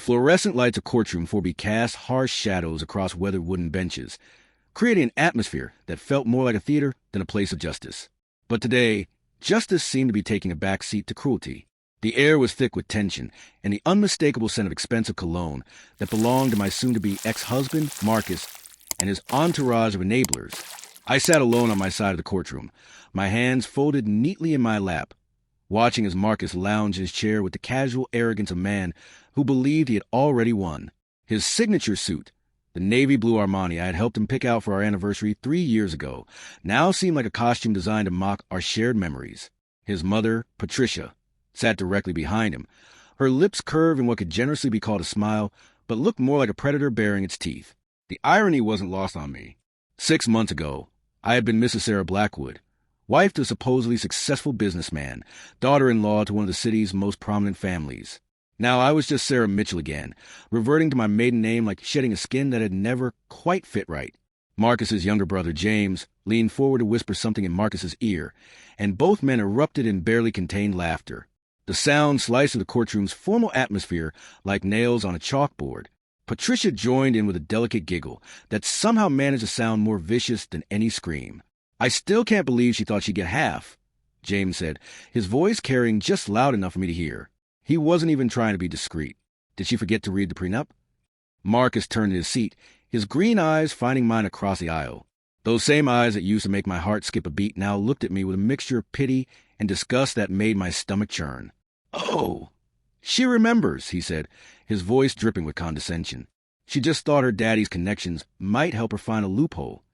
fluorescent lights of courtroom 4B cast harsh shadows across weathered wooden benches, creating an atmosphere that felt more like a theater than a place of justice. But today, justice seemed to be taking a back seat to cruelty. The air was thick with tension and the unmistakable scent of expensive cologne that belonged to my soon-to-be ex-husband, Marcus, and his entourage of enablers. I sat alone on my side of the courtroom, my hands folded neatly in my lap, watching as Marcus lounged in his chair with the casual arrogance of a man who believed he had already won. His signature suit, the navy blue Armani I had helped him pick out for our anniversary 3 years ago, now seemed like a costume designed to mock our shared memories. His mother, Patricia, sat directly behind him, her lips curved in what could generously be called a smile, but looked more like a predator baring its teeth. The irony wasn't lost on me. 6 months ago, I had been Mrs. Sarah Blackwood, wife to a supposedly successful businessman, daughter-in-law to one of the city's most prominent families. Now I was just Sarah Mitchell again, reverting to my maiden name like shedding a skin that had never quite fit right. Marcus's younger brother, James, leaned forward to whisper something in Marcus's ear, and both men erupted in barely contained laughter. The sound sliced through the courtroom's formal atmosphere like nails on a chalkboard. Patricia joined in with a delicate giggle that somehow managed to sound more vicious than any scream. "I still can't believe she thought she'd get half," James said, his voice carrying just loud enough for me to hear. He wasn't even trying to be discreet. Did she forget to read the prenup? Marcus turned in his seat, his green eyes finding mine across the aisle. Those same eyes that used to make my heart skip a beat now looked at me with a mixture of pity and disgust that made my stomach churn. "Oh, she remembers," he said, his voice dripping with condescension. "She just thought her daddy's connections might help her find a loophole."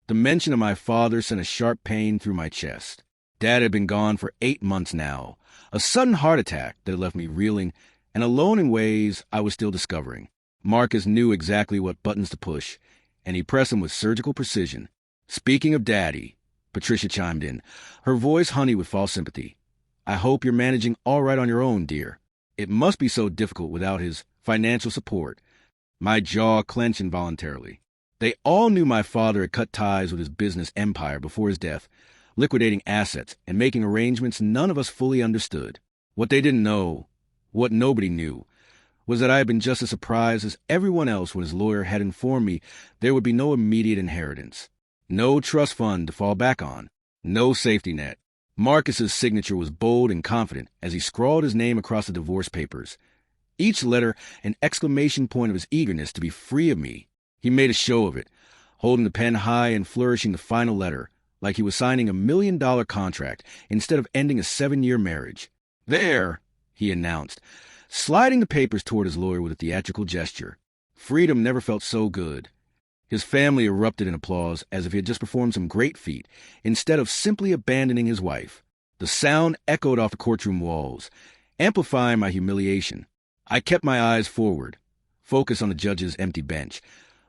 The mention of my father sent a sharp pain through my chest. Dad had been gone for 8 months now, a sudden heart attack that had left me reeling and alone in ways I was still discovering. Marcus knew exactly what buttons to push, and he pressed them with surgical precision. "Speaking of Daddy," Patricia chimed in, her voice honey with false sympathy, "I hope you're managing all right on your own, dear. It must be so difficult without his financial support." My jaw clenched involuntarily. They all knew my father had cut ties with his business empire before his death, liquidating assets and making arrangements none of us fully understood. What they didn't know, what nobody knew, was that I had been just as surprised as everyone else when his lawyer had informed me there would be no immediate inheritance, no trust fund to fall back on, no safety net. Marcus's signature was bold and confident as he scrawled his name across the divorce papers, each letter an exclamation point of his eagerness to be free of me. He made a show of it, holding the pen high and flourishing the final letter, like he was signing a $1 million contract instead of ending a 7-year marriage. "There," he announced, sliding the papers toward his lawyer with a theatrical gesture. Freedom never felt so good. His family erupted in applause as if he had just performed some great feat, instead of simply abandoning his wife. The sound echoed off the courtroom walls, amplifying my humiliation. I kept my eyes forward, focused on the judge's empty bench,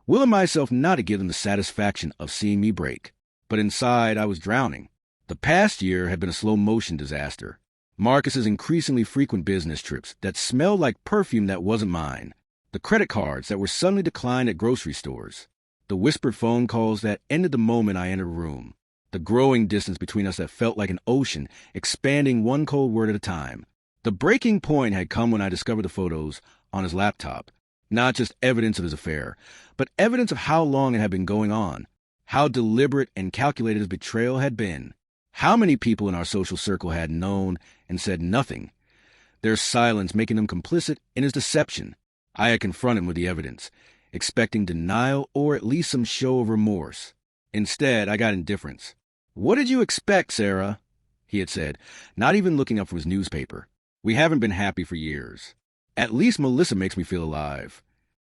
willing myself not to give them the satisfaction of seeing me break. But inside, I was drowning. The past year had been a slow-motion disaster. Marcus's increasingly frequent business trips that smelled like perfume that wasn't mine. The credit cards that were suddenly declined at grocery stores. The whispered phone calls that ended the moment I entered a room. The growing distance between us that felt like an ocean, expanding one cold word at a time. The breaking point had come when I discovered the photos on his laptop. Not just evidence of his affair, but evidence of how long it had been going on. How deliberate and calculated his betrayal had been. How many people in our social circle had known and said nothing, their silence making them complicit in his deception. I had confronted him with the evidence, expecting denial or at least some show of remorse. Instead, I got indifference. "What did you expect, Sarah?" he had said, not even looking up from his newspaper. "We haven't been happy for years. At least Melissa makes me feel alive."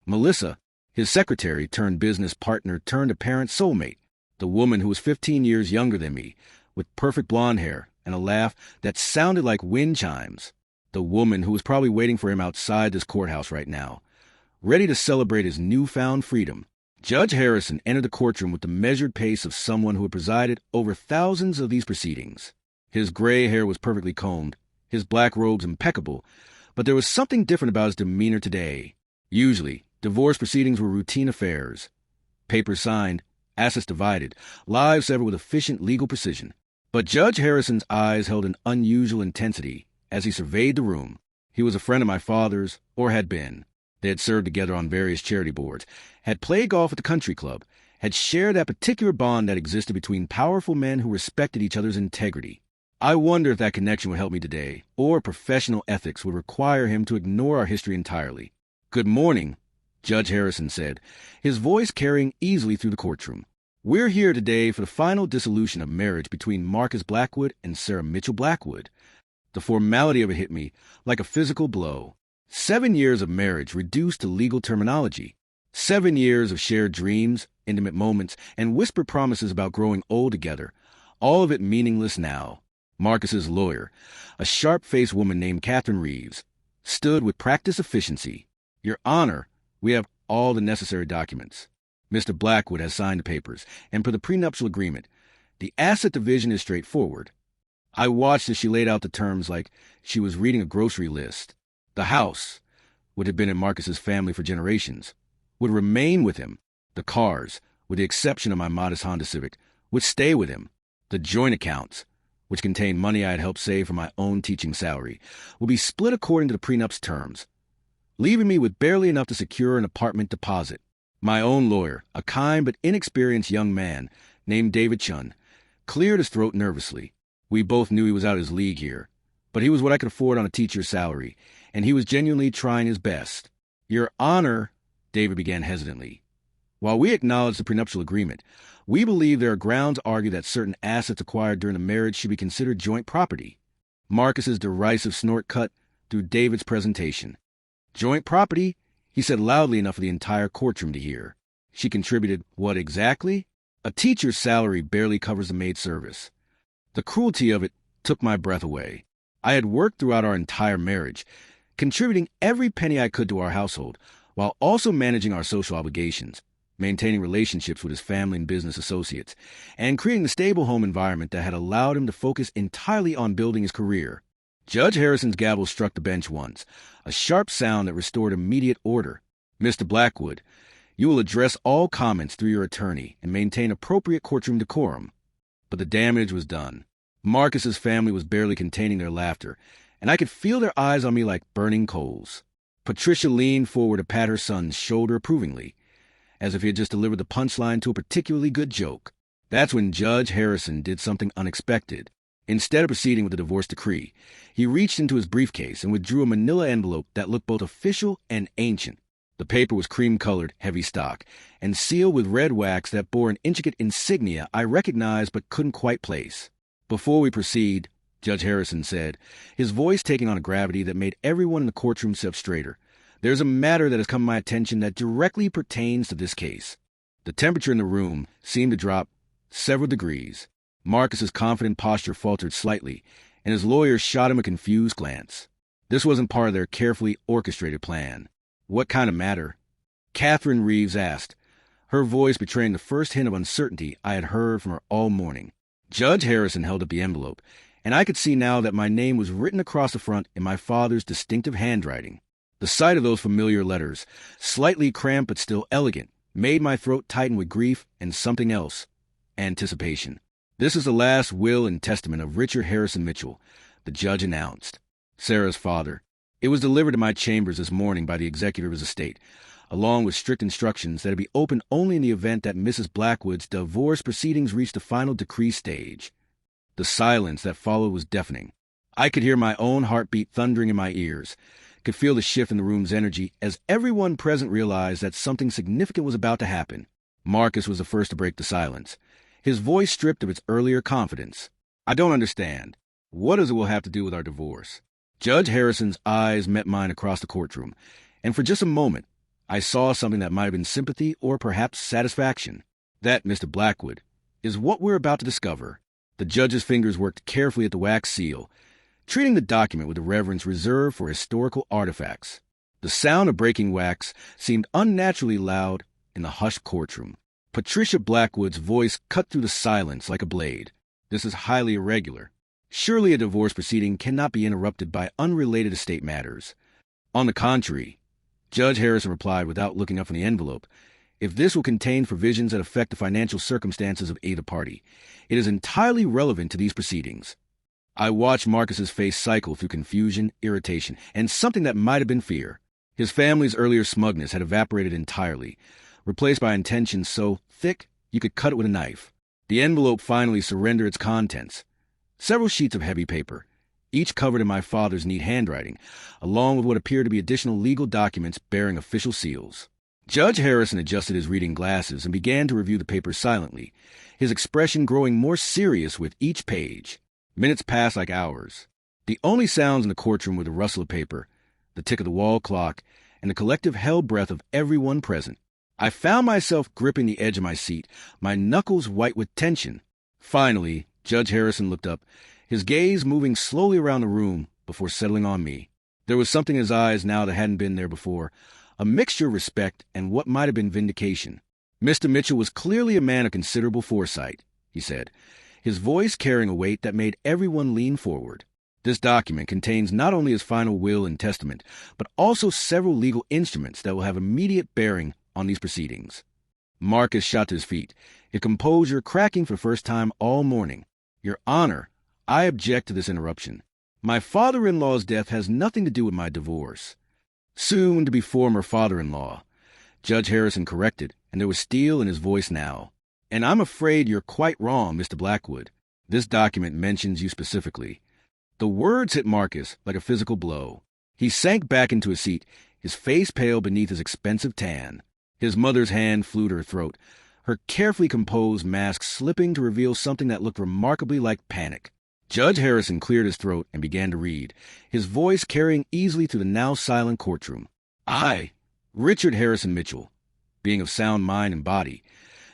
Melissa, his secretary turned business partner turned apparent soulmate, the woman who was 15 years younger than me, with perfect blonde hair and a laugh that sounded like wind chimes. The woman who was probably waiting for him outside this courthouse right now, ready to celebrate his newfound freedom. Judge Harrison entered the courtroom with the measured pace of someone who had presided over thousands of these proceedings. His gray hair was perfectly combed, his black robes impeccable, but there was something different about his demeanor today. Usually, divorce proceedings were routine affairs. Papers signed, assets divided, lives severed with efficient legal precision. But Judge Harrison's eyes held an unusual intensity as he surveyed the room. He was a friend of my father's, or had been. They had served together on various charity boards, had played golf at the country club, had shared that particular bond that existed between powerful men who respected each other's integrity. I wonder if that connection would help me today, or professional ethics would require him to ignore our history entirely. "Good morning," Judge Harrison said, his voice carrying easily through the courtroom. "We're here today for the final dissolution of marriage between Marcus Blackwood and Sarah Mitchell Blackwood." The formality of it hit me like a physical blow. 7 years of marriage reduced to legal terminology. 7 years of shared dreams, intimate moments, and whispered promises about growing old together. All of it meaningless now. Marcus's lawyer, a sharp-faced woman named Catherine Reeves, stood with practiced efficiency. "Your Honor, we have all the necessary documents. Mr. Blackwood has signed the papers, and per the prenuptial agreement, the asset division is straightforward." I watched as she laid out the terms like she was reading a grocery list. The house, which had been in Marcus's family for generations, would remain with him. The cars, with the exception of my modest Honda Civic, would stay with him. The joint accounts, which contained money I had helped save for my own teaching salary, would be split according to the prenup's terms, leaving me with barely enough to secure an apartment deposit. My own lawyer, a kind but inexperienced young man named David Chun, cleared his throat nervously. We both knew he was out of his league here, but he was what I could afford on a teacher's salary, and he was genuinely trying his best. "Your Honor," David began hesitantly, "while we acknowledge the prenuptial agreement, we believe there are grounds to argue that certain assets acquired during the marriage should be considered joint property." Marcus's derisive snort cut through David's presentation. "Joint property?" he said loudly enough for the entire courtroom to hear. "She contributed what exactly?" "A teacher's salary barely covers the maid service." The cruelty of it took my breath away. I had worked throughout our entire marriage, contributing every penny I could to our household, while also managing our social obligations, maintaining relationships with his family and business associates, and creating the stable home environment that had allowed him to focus entirely on building his career. Judge Harrison's gavel struck the bench once, a sharp sound that restored immediate order. "Mr. Blackwood, you will address all comments through your attorney and maintain appropriate courtroom decorum." But the damage was done. Marcus's family was barely containing their laughter, and I could feel their eyes on me like burning coals. Patricia leaned forward to pat her son's shoulder approvingly, as if he had just delivered the punchline to a particularly good joke. That's when Judge Harrison did something unexpected. Instead of proceeding with the divorce decree, he reached into his briefcase and withdrew a manila envelope that looked both official and ancient. The paper was cream-colored, heavy stock, and sealed with red wax that bore an intricate insignia I recognized but couldn't quite place. "Before we proceed," Judge Harrison said, his voice taking on a gravity that made everyone in the courtroom sit up straighter, "there's a matter that has come to my attention that directly pertains to this case." The temperature in the room seemed to drop several degrees. Marcus's confident posture faltered slightly, and his lawyer shot him a confused glance. This wasn't part of their carefully orchestrated plan. "What kind of matter?" Catherine Reeves asked, her voice betraying the first hint of uncertainty I had heard from her all morning. Judge Harrison held up the envelope, and I could see now that my name was written across the front in my father's distinctive handwriting. The sight of those familiar letters, slightly cramped but still elegant, made my throat tighten with grief and something else, anticipation. "This is the last will and testament of Richard Harrison Mitchell," the judge announced. Sarah's father. It was delivered to my chambers this morning by the executor of his estate, along with strict instructions that it be opened only in the event that Mrs. Blackwood's divorce proceedings reached the final decree stage. The silence that followed was deafening. I could hear my own heartbeat thundering in my ears, could feel the shift in the room's energy as everyone present realized that something significant was about to happen. Marcus was the first to break the silence, his voice stripped of its earlier confidence. "I don't understand. What does it will have to do with our divorce?" Judge Harrison's eyes met mine across the courtroom, and for just a moment, I saw something that might have been sympathy or perhaps satisfaction. "That, Mr. Blackwood, is what we're about to discover." The judge's fingers worked carefully at the wax seal, treating the document with the reverence reserved for historical artifacts. The sound of breaking wax seemed unnaturally loud in the hushed courtroom. Patricia Blackwood's voice cut through the silence like a blade. "This is highly irregular. Surely a divorce proceeding cannot be interrupted by unrelated estate matters." "On the contrary," Judge Harrison replied without looking up from the envelope, "if this will contain provisions that affect the financial circumstances of either party, it is entirely relevant to these proceedings." I watched Marcus's face cycle through confusion, irritation, and something that might have been fear. His family's earlier smugness had evaporated entirely, replaced by intention so thick you could cut it with a knife. The envelope finally surrendered its contents. Several sheets of heavy paper, each covered in my father's neat handwriting, along with what appeared to be additional legal documents bearing official seals. Judge Harrison adjusted his reading glasses and began to review the papers silently, his expression growing more serious with each page. Minutes passed like hours. The only sounds in the courtroom were the rustle of paper, the tick of the wall clock, and the collective held breath of everyone present. I found myself gripping the edge of my seat, my knuckles white with tension. Finally, Judge Harrison looked up, his gaze moving slowly around the room before settling on me. There was something in his eyes now that hadn't been there before, a mixture of respect and what might have been vindication. Mr. Mitchell was clearly a man of considerable foresight, he said, his voice carrying a weight that made everyone lean forward. This document contains not only his final will and testament, but also several legal instruments that will have immediate bearing on these proceedings. Marcus shot to his feet, his composure cracking for the first time all morning. Your Honor, I object to this interruption. My father-in-law's death has nothing to do with my divorce. Soon-to-be former father-in-law, Judge Harrison corrected, and there was steel in his voice now. And I'm afraid you're quite wrong, Mr. Blackwood. This document mentions you specifically. The words hit Marcus like a physical blow. He sank back into his seat, his face pale beneath his expensive tan. His mother's hand flew to her throat, her carefully composed mask slipping to reveal something that looked remarkably like panic. Judge Harrison cleared his throat and began to read, his voice carrying easily through the now silent courtroom. I, Richard Harrison Mitchell, being of sound mind and body,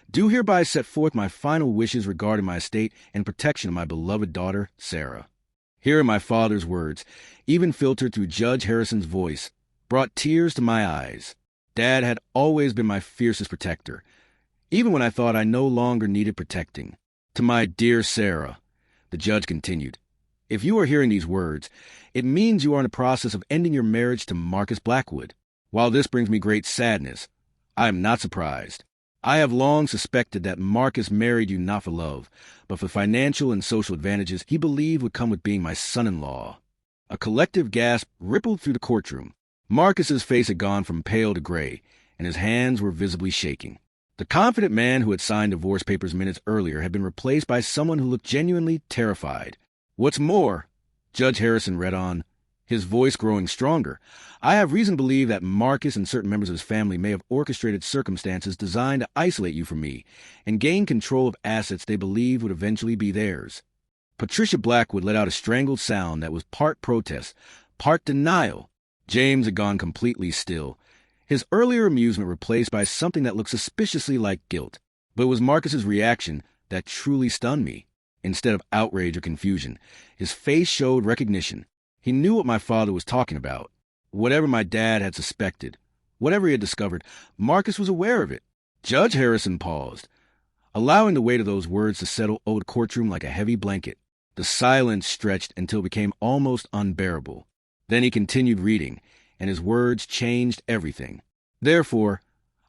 do hereby set forth my final wishes regarding my estate and protection of my beloved daughter, Sarah. Hearing my father's words, even filtered through Judge Harrison's voice, brought tears to my eyes. Dad had always been my fiercest protector, even when I thought I no longer needed protecting. To my dear Sarah, the judge continued, if you are hearing these words, it means you are in the process of ending your marriage to Marcus Blackwood. While this brings me great sadness, I am not surprised. I have long suspected that Marcus married you not for love, but for financial and social advantages he believed would come with being my son-in-law. A collective gasp rippled through the courtroom. Marcus's face had gone from pale to gray, and his hands were visibly shaking. The confident man who had signed divorce papers minutes earlier had been replaced by someone who looked genuinely terrified. What's more, Judge Harrison read on, his voice growing stronger, I have reason to believe that Marcus and certain members of his family may have orchestrated circumstances designed to isolate you from me and gain control of assets they believed would eventually be theirs. Patricia Blackwood let out a strangled sound that was part protest, part denial. James had gone completely still, his earlier amusement replaced by something that looked suspiciously like guilt. But it was Marcus's reaction that truly stunned me. Instead of outrage or confusion, his face showed recognition. He knew what my father was talking about. Whatever my dad had suspected, whatever he had discovered, Marcus was aware of it. Judge Harrison paused, allowing the weight of those words to settle over the courtroom like a heavy blanket. The silence stretched until it became almost unbearable. Then he continued reading, and his words changed everything. Therefore,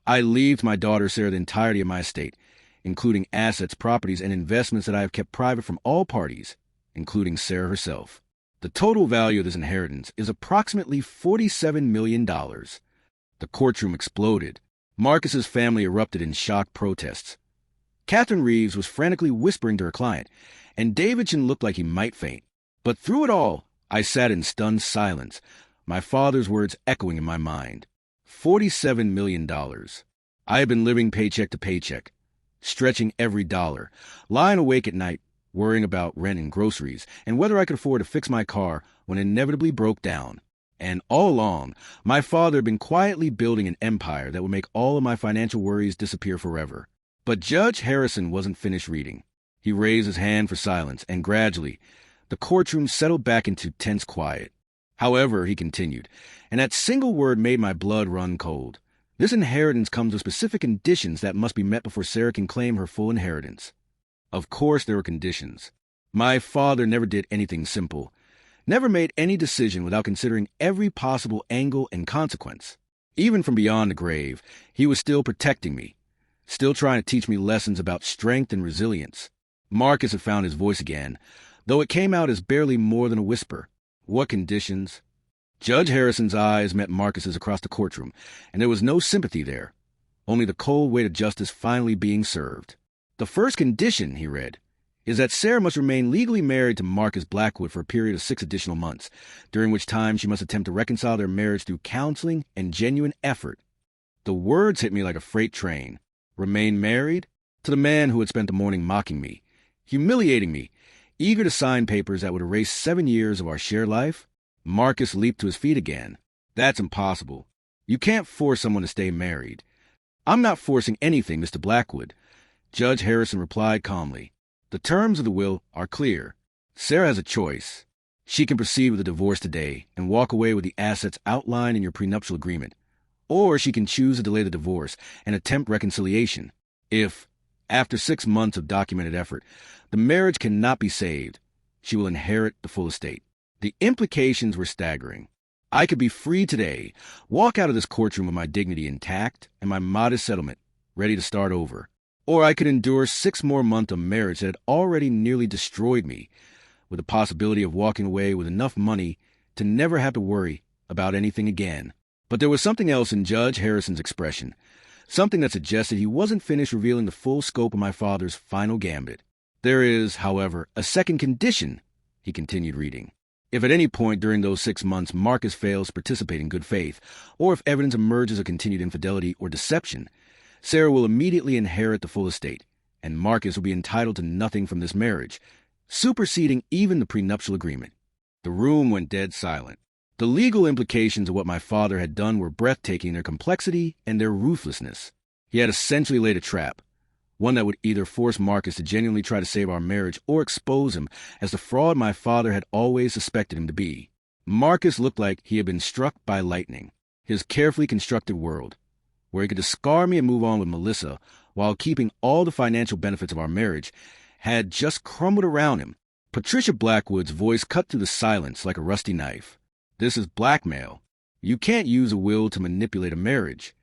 I leave to my daughter Sarah the entirety of my estate, including assets, properties, and investments that I have kept private from all parties, including Sarah herself. The total value of this inheritance is approximately $47 million. The courtroom exploded. Marcus's family erupted in shocked protests. Catherine Reeves was frantically whispering to her client, and Davidson looked like he might faint. But through it all, I sat in stunned silence, my father's words echoing in my mind. $47 million. I had been living paycheck to paycheck, stretching every dollar, lying awake at night, worrying about rent and groceries, and whether I could afford to fix my car when it inevitably broke down. And all along, my father had been quietly building an empire that would make all of my financial worries disappear forever. But Judge Harrison wasn't finished reading. He raised his hand for silence, and gradually, the courtroom settled back into tense quiet. However, he continued, and that single word made my blood run cold. This inheritance comes with specific conditions that must be met before Sarah can claim her full inheritance. Of course there were conditions. My father never did anything simple, never made any decision without considering every possible angle and consequence. Even from beyond the grave, he was still protecting me, still trying to teach me lessons about strength and resilience. Marcus had found his voice again, though it came out as barely more than a whisper. What conditions? Judge Harrison's eyes met Marcus's across the courtroom, and there was no sympathy there, only the cold weight of justice finally being served. The first condition, he read, is that Sarah must remain legally married to Marcus Blackwood for a period of 6 additional months, during which time she must attempt to reconcile their marriage through counseling and genuine effort. The words hit me like a freight train. Remain married? To the man who had spent the morning mocking me, humiliating me, eager to sign papers that would erase 7 years of our shared life? Marcus leaped to his feet again. That's impossible. You can't force someone to stay married. I'm not forcing anything, Mr. Blackwood. Judge Harrison replied calmly. The terms of the will are clear. Sarah has a choice. She can proceed with the divorce today and walk away with the assets outlined in your prenuptial agreement. Or she can choose to delay the divorce and attempt reconciliation. If, after 6 months of documented effort, the marriage cannot be saved, she will inherit the full estate. The implications were staggering. I could be free today, walk out of this courtroom with my dignity intact and my modest settlement, ready to start over. Or I could endure 6 more months of marriage that had already nearly destroyed me, with the possibility of walking away with enough money to never have to worry about anything again. But there was something else in Judge Harrison's expression, something that suggested he wasn't finished revealing the full scope of my father's final gambit. There is, however, a second condition, he continued reading. If at any point during those 6 months Marcus fails to participate in good faith, or if evidence emerges of continued infidelity or deception, Sarah will immediately inherit the full estate, and Marcus will be entitled to nothing from this marriage, superseding even the prenuptial agreement. The room went dead silent. The legal implications of what my father had done were breathtaking in their complexity and their ruthlessness. He had essentially laid a trap, one that would either force Marcus to genuinely try to save our marriage or expose him as the fraud my father had always suspected him to be. Marcus looked like he had been struck by lightning. His carefully constructed world, where he could discard me and move on with Melissa while keeping all the financial benefits of our marriage, had just crumbled around him. Patricia Blackwood's voice cut through the silence like a rusty knife. This is blackmail. You can't use a will to manipulate a marriage.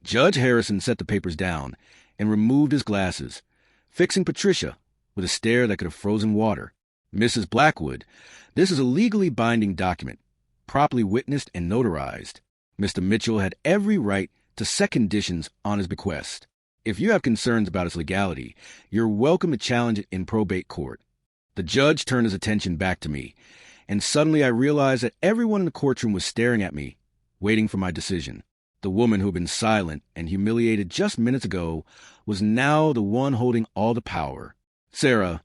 Judge Harrison set the papers down and removed his glasses, fixing Patricia with a stare that could have frozen water. Mrs. Blackwood, this is a legally binding document, properly witnessed and notarized. Mr. Mitchell had every right to set conditions on his bequest. If you have concerns about its legality, you're welcome to challenge it in probate court. The judge turned his attention back to me, and suddenly I realized that everyone in the courtroom was staring at me, waiting for my decision. The woman who had been silent and humiliated just minutes ago was now the one holding all the power. Sarah,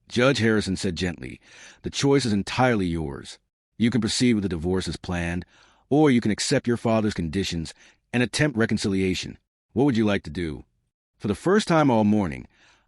Judge Harrison said gently, the choice is entirely yours. You can proceed with the divorce as planned, or you can accept your father's conditions and attempt reconciliation. What would you like to do? For the first time all morning,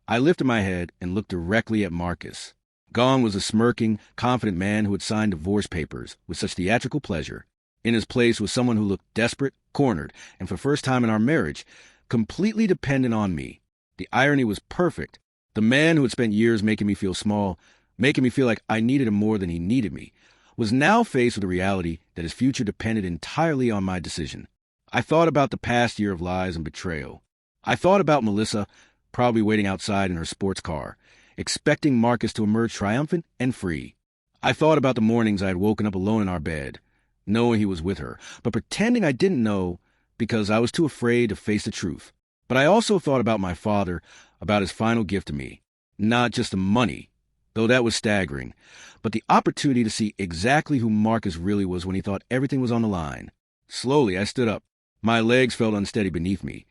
I lifted my head and looked directly at Marcus. Gone was the smirking, confident man who had signed divorce papers with such theatrical pleasure. In his place was someone who looked desperate, cornered, and for the first time in our marriage, completely dependent on me. The irony was perfect. The man who had spent years making me feel small, making me feel like I needed him more than he needed me, was now faced with the reality that his future depended entirely on my decision. I thought about the past year of lies and betrayal. I thought about Melissa, probably waiting outside in her sports car, expecting Marcus to emerge triumphant and free. I thought about the mornings I had woken up alone in our bed, knowing he was with her, but pretending I didn't know because I was too afraid to face the truth. But I also thought about my father, about his final gift to me. Not just the money, though that was staggering, but the opportunity to see exactly who Marcus really was when he thought everything was on the line. Slowly, I stood up. My legs felt unsteady beneath me,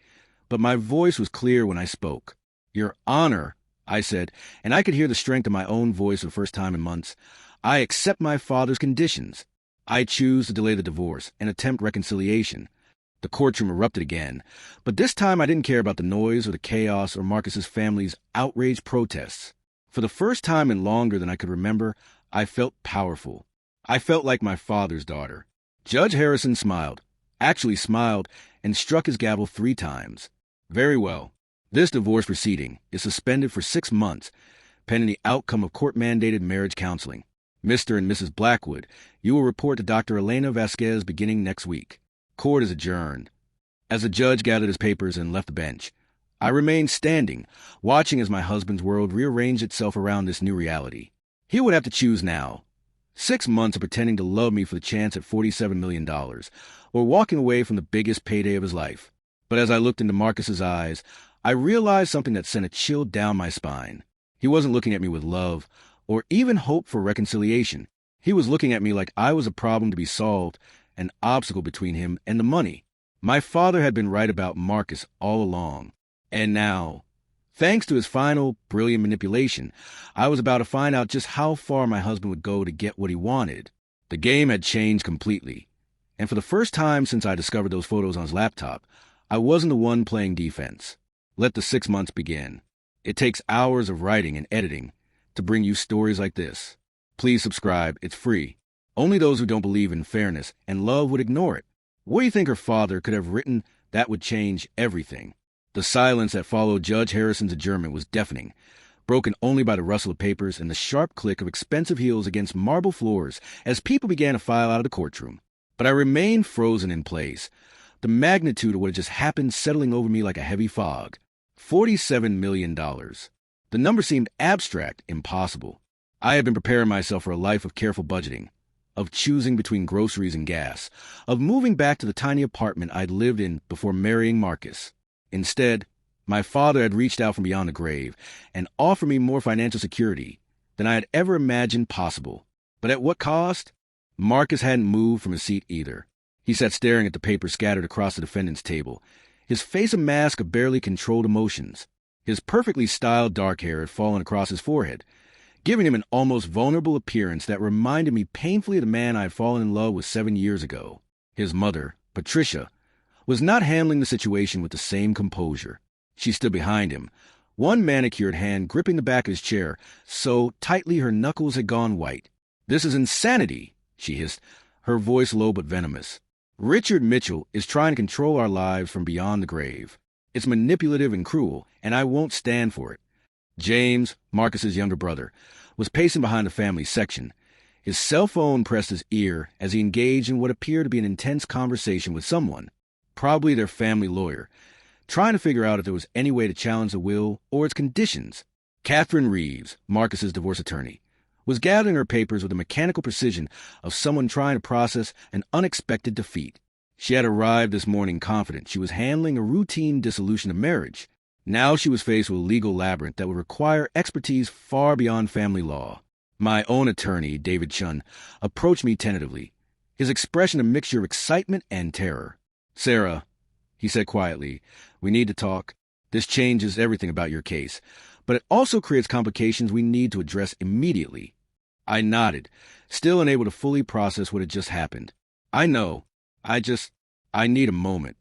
but my voice was clear when I spoke. Your Honor, I said, and I could hear the strength of my own voice for the first time in months. I accept my father's conditions. I choose to delay the divorce and attempt reconciliation. The courtroom erupted again, but this time I didn't care about the noise or the chaos or Marcus's family's outraged protests. For the first time in longer than I could remember, I felt powerful. I felt like my father's daughter. Judge Harrison smiled, actually smiled, and struck his gavel 3 times. Very well. This divorce proceeding is suspended for 6 months, pending the outcome of court-mandated marriage counseling. Mr. and Mrs. Blackwood, you will report to Dr. Elena Vasquez beginning next week. Court is adjourned. As the judge gathered his papers and left the bench, I remained standing, watching as my husband's world rearranged itself around this new reality. He would have to choose now. 6 months of pretending to love me for the chance at $47 million, or walking away from the biggest payday of his life. But as I looked into Marcus's eyes, I realized something that sent a chill down my spine. He wasn't looking at me with love, or even hope for reconciliation. He was looking at me like I was a problem to be solved, an obstacle between him and the money. My father had been right about Marcus all along. And now, thanks to his final, brilliant manipulation, I was about to find out just how far my husband would go to get what he wanted. The game had changed completely. And for the first time since I discovered those photos on his laptop, I wasn't the one playing defense. Let the 6 months begin. It takes hours of writing and editing to bring you stories like this. Please subscribe. It's free. Only those who don't believe in fairness and love would ignore it. What do you think her father could have written that would change everything? The silence that followed Judge Harrison's adjournment was deafening, broken only by the rustle of papers and the sharp click of expensive heels against marble floors as people began to file out of the courtroom. But I remained frozen in place, the magnitude of what had just happened settling over me like a heavy fog. $47 million. The number seemed abstract, impossible. I had been preparing myself for a life of careful budgeting, of choosing between groceries and gas, of moving back to the tiny apartment I'd lived in before marrying Marcus. Instead, my father had reached out from beyond the grave and offered me more financial security than I had ever imagined possible. But at what cost? Marcus hadn't moved from his seat either. He sat staring at the papers scattered across the defendant's table, his face a mask of barely controlled emotions. His perfectly styled dark hair had fallen across his forehead, giving him an almost vulnerable appearance that reminded me painfully of the man I had fallen in love with 7 years ago. His mother, Patricia, was not handling the situation with the same composure. She stood behind him, one manicured hand gripping the back of his chair so tightly her knuckles had gone white. "This is insanity," she hissed, her voice low but venomous. "Richard Mitchell is trying to control our lives from beyond the grave. It's manipulative and cruel, and I won't stand for it." James, Marcus's younger brother, was pacing behind the family section. His cell phone pressed his ear as he engaged in what appeared to be an intense conversation with someone, probably their family lawyer, trying to figure out if there was any way to challenge the will or its conditions. Catherine Reeves, Marcus's divorce attorney, was gathering her papers with the mechanical precision of someone trying to process an unexpected defeat. She had arrived this morning confident she was handling a routine dissolution of marriage. Now she was faced with a legal labyrinth that would require expertise far beyond family law. My own attorney, David Chun, approached me tentatively, his expression a mixture of excitement and terror. "Sarah," he said quietly, "we need to talk. This changes everything about your case, but it also creates complications we need to address immediately." I nodded, still unable to fully process what had just happened. "I know. I need a moment."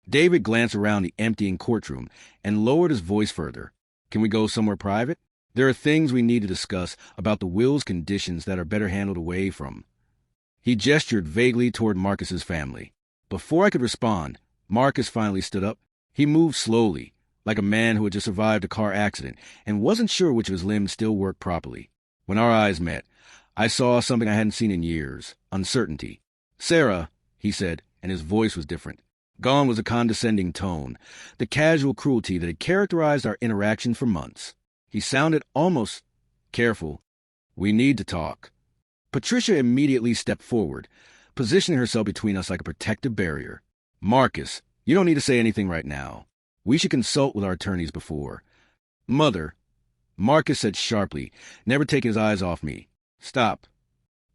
David glanced around the emptying courtroom and lowered his voice further. "Can we go somewhere private? There are things we need to discuss about the will's conditions that are better handled away from." He gestured vaguely toward Marcus's family. Before I could respond, Marcus finally stood up. He moved slowly, like a man who had just survived a car accident and wasn't sure which of his limbs still worked properly. When our eyes met, I saw something I hadn't seen in years: uncertainty. "Sarah," he said, and his voice was different. Gone was the condescending tone, the casual cruelty that had characterized our interactions for months. He sounded almost careful. "We need to talk." Patricia immediately stepped forward, positioning herself between us like a protective barrier. "Marcus, you don't need to say anything right now. We should consult with our attorneys before." "Mother," Marcus said sharply, never taking his eyes off me. "Stop."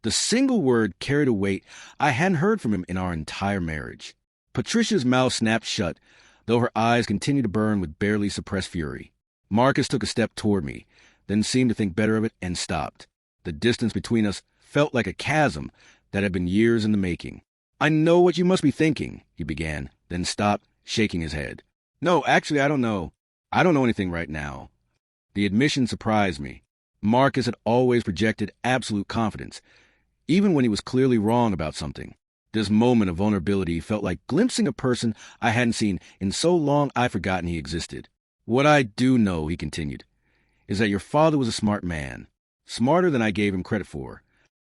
The single word carried a weight I hadn't heard from him in our entire marriage. Patricia's mouth snapped shut, though her eyes continued to burn with barely suppressed fury. Marcus took a step toward me, then seemed to think better of it and stopped. The distance between us felt like a chasm that had been years in the making. "I know what you must be thinking," he began, then stopped, shaking his head. "No, actually, I don't know. I don't know anything right now." The admission surprised me. Marcus had always projected absolute confidence, even when he was clearly wrong about something. This moment of vulnerability felt like glimpsing a person I hadn't seen in so long I'd forgotten he existed. "What I do know," he continued, "is that your father was a smart man, smarter than I gave him credit for."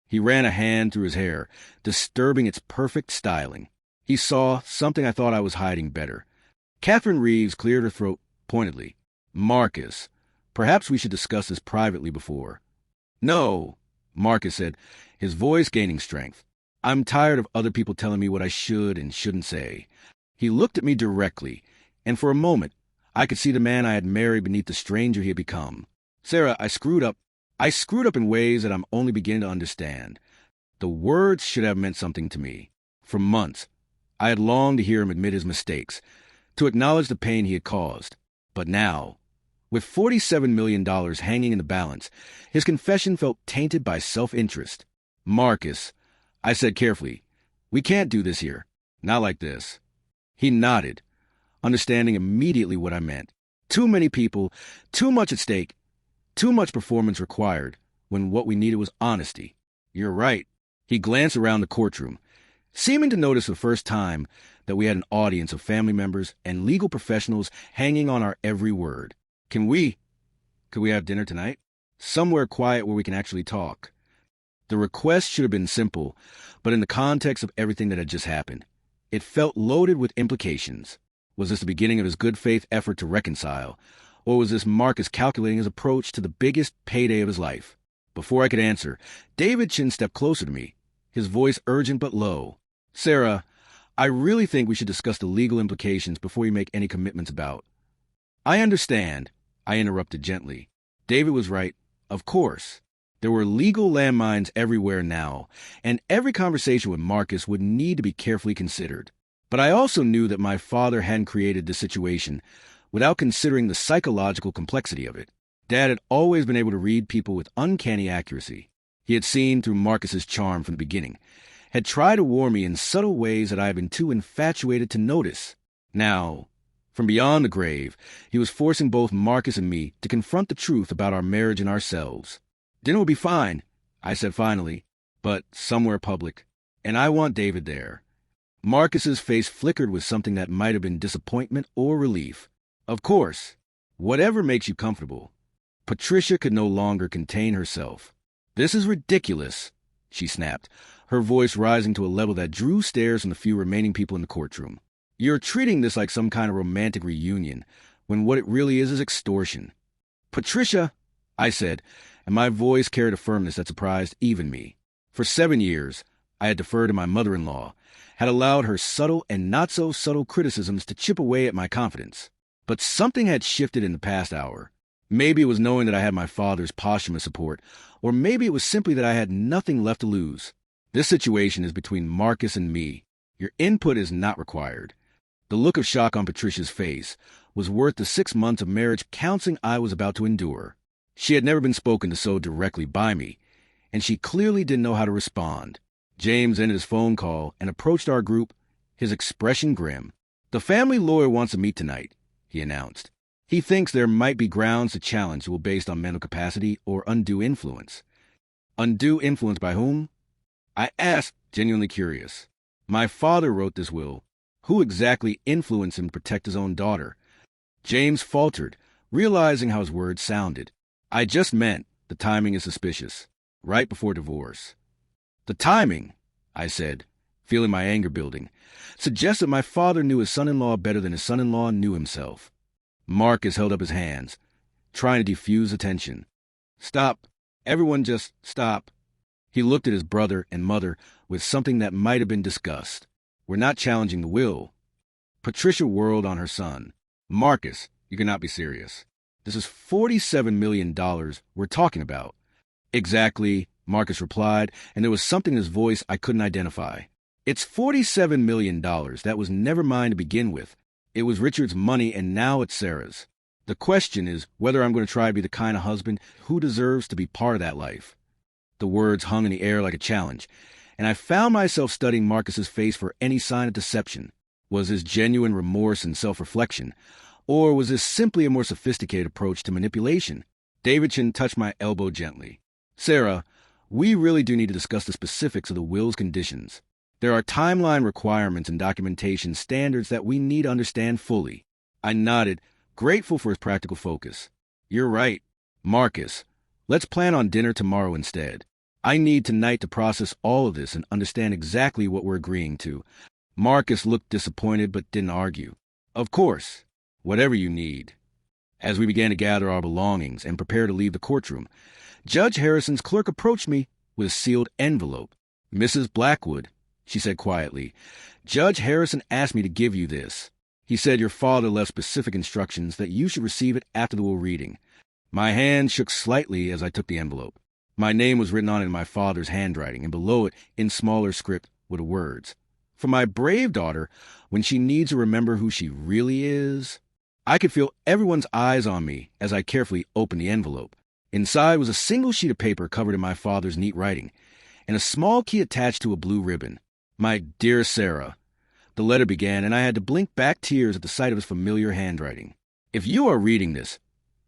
He ran a hand through his hair, disturbing its perfect styling. He saw something I thought I was hiding better. Catherine Reeves cleared her throat pointedly. "Marcus, perhaps we should discuss this privately before." "No," Marcus said, his voice gaining strength. I'm tired of other people telling me what I should and shouldn't say. He looked at me directly, and for a moment, I could see the man I had married beneath the stranger he had become. Sarah, I screwed up. I screwed up in ways that I'm only beginning to understand. The words should have meant something to me. For months, I had longed to hear him admit his mistakes, to acknowledge the pain he had caused. But now, with $47 million hanging in the balance, his confession felt tainted by self-interest. Marcus, I said carefully, we can't do this here. Not like this. He nodded, understanding immediately what I meant. Too many people, too much at stake, too much performance required, when what we needed was honesty. You're right. He glanced around the courtroom, seeming to notice for the first time that we had an audience of family members and legal professionals hanging on our every word. Could we have dinner tonight? Somewhere quiet where we can actually talk. The request should have been simple, but in the context of everything that had just happened, it felt loaded with implications. Was this the beginning of his good faith effort to reconcile, or was this Marcus calculating his approach to the biggest payday of his life? Before I could answer, David Chin stepped closer to me, his voice urgent but low. Sarah, I really think we should discuss the legal implications before we make any commitments about. I understand, I interrupted gently. David was right, of course. There were legal landmines everywhere now, and every conversation with Marcus would need to be carefully considered. But I also knew that my father hadn't created this situation without considering the psychological complexity of it. Dad had always been able to read people with uncanny accuracy. He had seen through Marcus's charm from the beginning, had tried to warn me in subtle ways that I had been too infatuated to notice. Now, from beyond the grave, he was forcing both Marcus and me to confront the truth about our marriage and ourselves. Dinner will be fine, I said finally, but somewhere public, and I want David there. Marcus's face flickered with something that might have been disappointment or relief. Of course, whatever makes you comfortable. Patricia could no longer contain herself. This is ridiculous, she snapped, her voice rising to a level that drew stares from the few remaining people in the courtroom. You're treating this like some kind of romantic reunion, when what it really is extortion. Patricia, I said, and my voice carried a firmness that surprised even me. For 7 years, I had deferred to my mother-in-law, had allowed her subtle and not-so-subtle criticisms to chip away at my confidence. But something had shifted in the past hour. Maybe it was knowing that I had my father's posthumous support, or maybe it was simply that I had nothing left to lose. This situation is between Marcus and me. Your input is not required. The look of shock on Patricia's face was worth the 6 months of marriage counseling I was about to endure. She had never been spoken to so directly by me, and she clearly didn't know how to respond. James ended his phone call and approached our group, his expression grim. The family lawyer wants to meet tonight, he announced. He thinks there might be grounds to challenge the will based on mental capacity or undue influence. Undue influence by whom? I asked, genuinely curious. My father wrote this will. Who exactly influenced him to protect his own daughter? James faltered, realizing how his words sounded. I just meant the timing is suspicious. Right before divorce. The timing, I said, feeling my anger building, suggests that my father knew his son-in-law better than his son-in-law knew himself. Marcus held up his hands, trying to defuse the tension. Stop. Everyone just stop. He looked at his brother and mother with something that might have been disgust. We're not challenging the will. Patricia whirled on her son. Marcus, you cannot be serious. This is $47 million we're talking about. Exactly, Marcus replied, and there was something in his voice I couldn't identify. It's $47 million. That was never mine to begin with. It was Richard's money, and now it's Sarah's. The question is whether I'm going to try to be the kind of husband who deserves to be part of that life. The words hung in the air like a challenge, and I found myself studying Marcus's face for any sign of deception. Was this genuine remorse and self-reflection, or was this simply a more sophisticated approach to manipulation? David Chin touched my elbow gently. Sarah, we really do need to discuss the specifics of the will's conditions. There are timeline requirements and documentation standards that we need to understand fully. I nodded, grateful for his practical focus. You're right. Marcus, let's plan on dinner tomorrow instead. I need tonight to process all of this and understand exactly what we're agreeing to. Marcus looked disappointed but didn't argue. Of course, whatever you need. As we began to gather our belongings and prepare to leave the courtroom, Judge Harrison's clerk approached me, with a sealed envelope. "Mrs. Blackwood," she said quietly, "Judge Harrison asked me to give you this. He said your father left specific instructions that you should receive it after the will reading." My hand shook slightly as I took the envelope. My name was written on it in my father's handwriting, and below it, in smaller script, were the words, "For my brave daughter, when she needs to remember who she really is." I could feel everyone's eyes on me as I carefully opened the envelope. Inside was a single sheet of paper covered in my father's neat writing, and a small key attached to a blue ribbon. "My dear Sarah," the letter began, and I had to blink back tears at the sight of his familiar handwriting. "If you are reading this,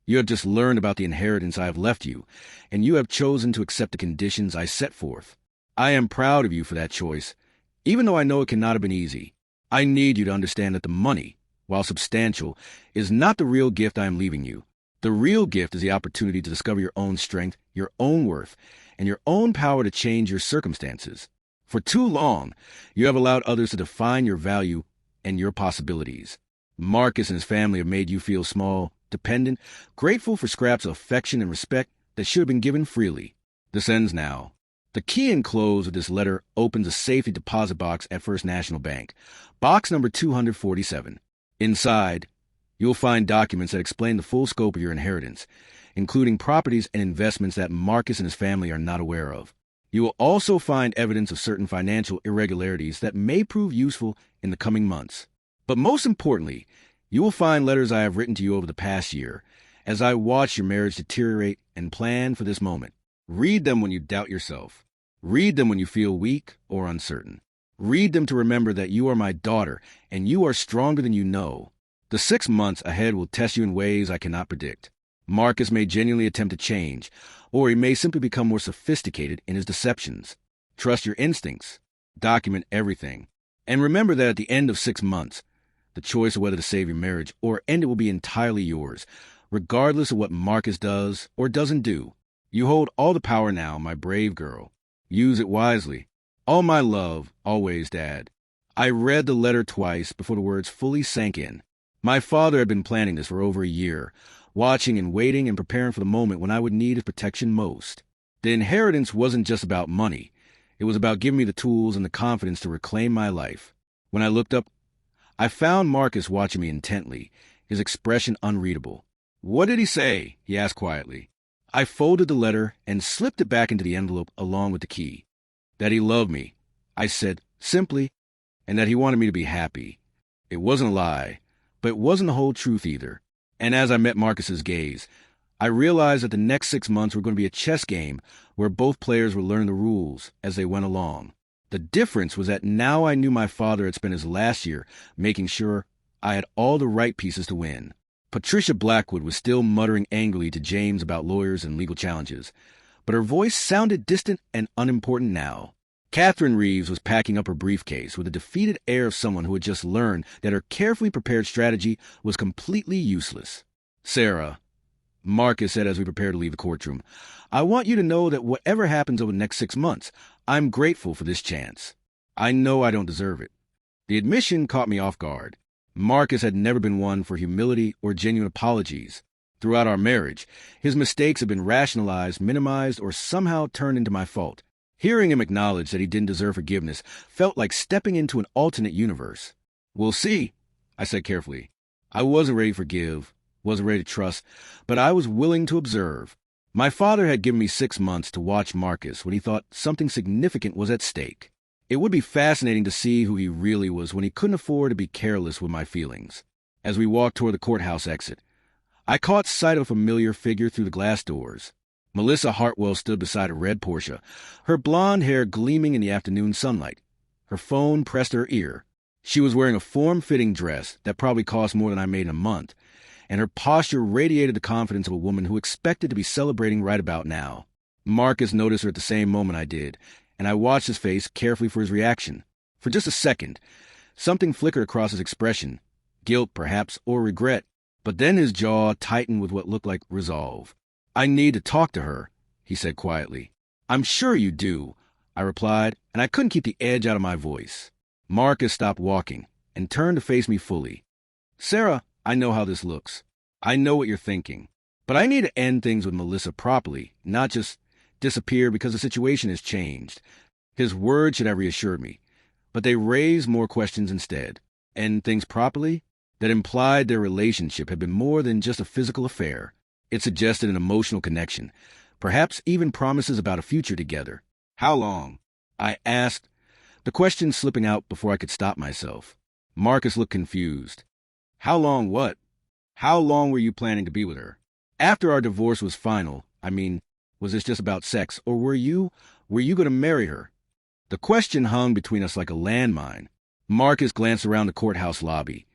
you have just learned about the inheritance I have left you, and you have chosen to accept the conditions I set forth. I am proud of you for that choice, even though I know it cannot have been easy. I need you to understand that the money, while substantial, is not the real gift I am leaving you. The real gift is the opportunity to discover your own strength, your own worth, and your own power to change your circumstances. For too long, you have allowed others to define your value and your possibilities. Marcus and his family have made you feel small, dependent, grateful for scraps of affection and respect that should have been given freely. This ends now. The key enclosed with this letter opens a safety deposit box at First National Bank, box number 247. Inside, you will find documents that explain the full scope of your inheritance, including properties and investments that Marcus and his family are not aware of. You will also find evidence of certain financial irregularities that may prove useful in the coming months. But most importantly, you will find letters I have written to you over the past year, as I watch your marriage deteriorate and plan for this moment. Read them when you doubt yourself. Read them when you feel weak or uncertain. Read them to remember that you are my daughter, and you are stronger than you know. The 6 months ahead will test you in ways I cannot predict. Marcus may genuinely attempt to change, or he may simply become more sophisticated in his deceptions. Trust your instincts. Document everything. And remember that at the end of 6 months, the choice of whether to save your marriage or end it will be entirely yours, regardless of what Marcus does or doesn't do. You hold all the power now, my brave girl. Use it wisely. All my love, always, Dad. I read the letter twice before the words fully sank in. My father had been planning this for over a year, watching and waiting and preparing for the moment when I would need his protection most. The inheritance wasn't just about money. It was about giving me the tools and the confidence to reclaim my life. When I looked up, I found Marcus watching me intently, his expression unreadable. "What did he say?" he asked quietly. I folded the letter and slipped it back into the envelope along with the key. "That he loved me," I said simply, "and that he wanted me to be happy." It wasn't a lie, but it wasn't the whole truth either. And as I met Marcus's gaze, I realized that the next 6 months were going to be a chess game where both players would learn the rules as they went along. The difference was that now I knew my father had spent his last year making sure I had all the right pieces to win. Patricia Blackwood was still muttering angrily to James about lawyers and legal challenges, but her voice sounded distant and unimportant now. Catherine Reeves was packing up her briefcase with a defeated air of someone who had just learned that her carefully prepared strategy was completely useless. "Sarah," Marcus said as we prepared to leave the courtroom, "I want you to know that whatever happens over the next 6 months, I'm grateful for this chance. I know I don't deserve it." The admission caught me off guard. Marcus had never been one for humility or genuine apologies. Throughout our marriage, his mistakes had been rationalized, minimized, or somehow turned into my fault. Hearing him acknowledge that he didn't deserve forgiveness felt like stepping into an alternate universe. "We'll see," I said carefully. I wasn't ready to forgive, wasn't ready to trust, but I was willing to observe. My father had given me 6 months to watch Marcus when he thought something significant was at stake. It would be fascinating to see who he really was when he couldn't afford to be careless with my feelings. As we walked toward the courthouse exit, I caught sight of a familiar figure through the glass doors. Melissa Hartwell stood beside a red Porsche, her blonde hair gleaming in the afternoon sunlight. Her phone pressed to her ear. She was wearing a form-fitting dress that probably cost more than I made in a month, and her posture radiated the confidence of a woman who expected to be celebrating right about now. Marcus noticed her at the same moment I did, and I watched his face carefully for his reaction. For just a second, something flickered across his expression, guilt perhaps, or regret, but then his jaw tightened with what looked like resolve. "I need to talk to her," he said quietly. "I'm sure you do," I replied, and I couldn't keep the edge out of my voice. Marcus stopped walking and turned to face me fully. "Sarah, I know how this looks. I know what you're thinking. But I need to end things with Melissa properly, not just disappear because the situation has changed. His words should have reassured me, but they raised more questions instead. End things properly? That implied their relationship had been more than just a physical affair. It suggested an emotional connection, perhaps even promises about a future together. How long? I asked, the question slipping out before I could stop myself. Marcus looked confused. How long what? How long were you planning to be with her? After our divorce was final, was this just about sex, or were you going to marry her? The question hung between us like a landmine. Marcus glanced around the courthouse lobby,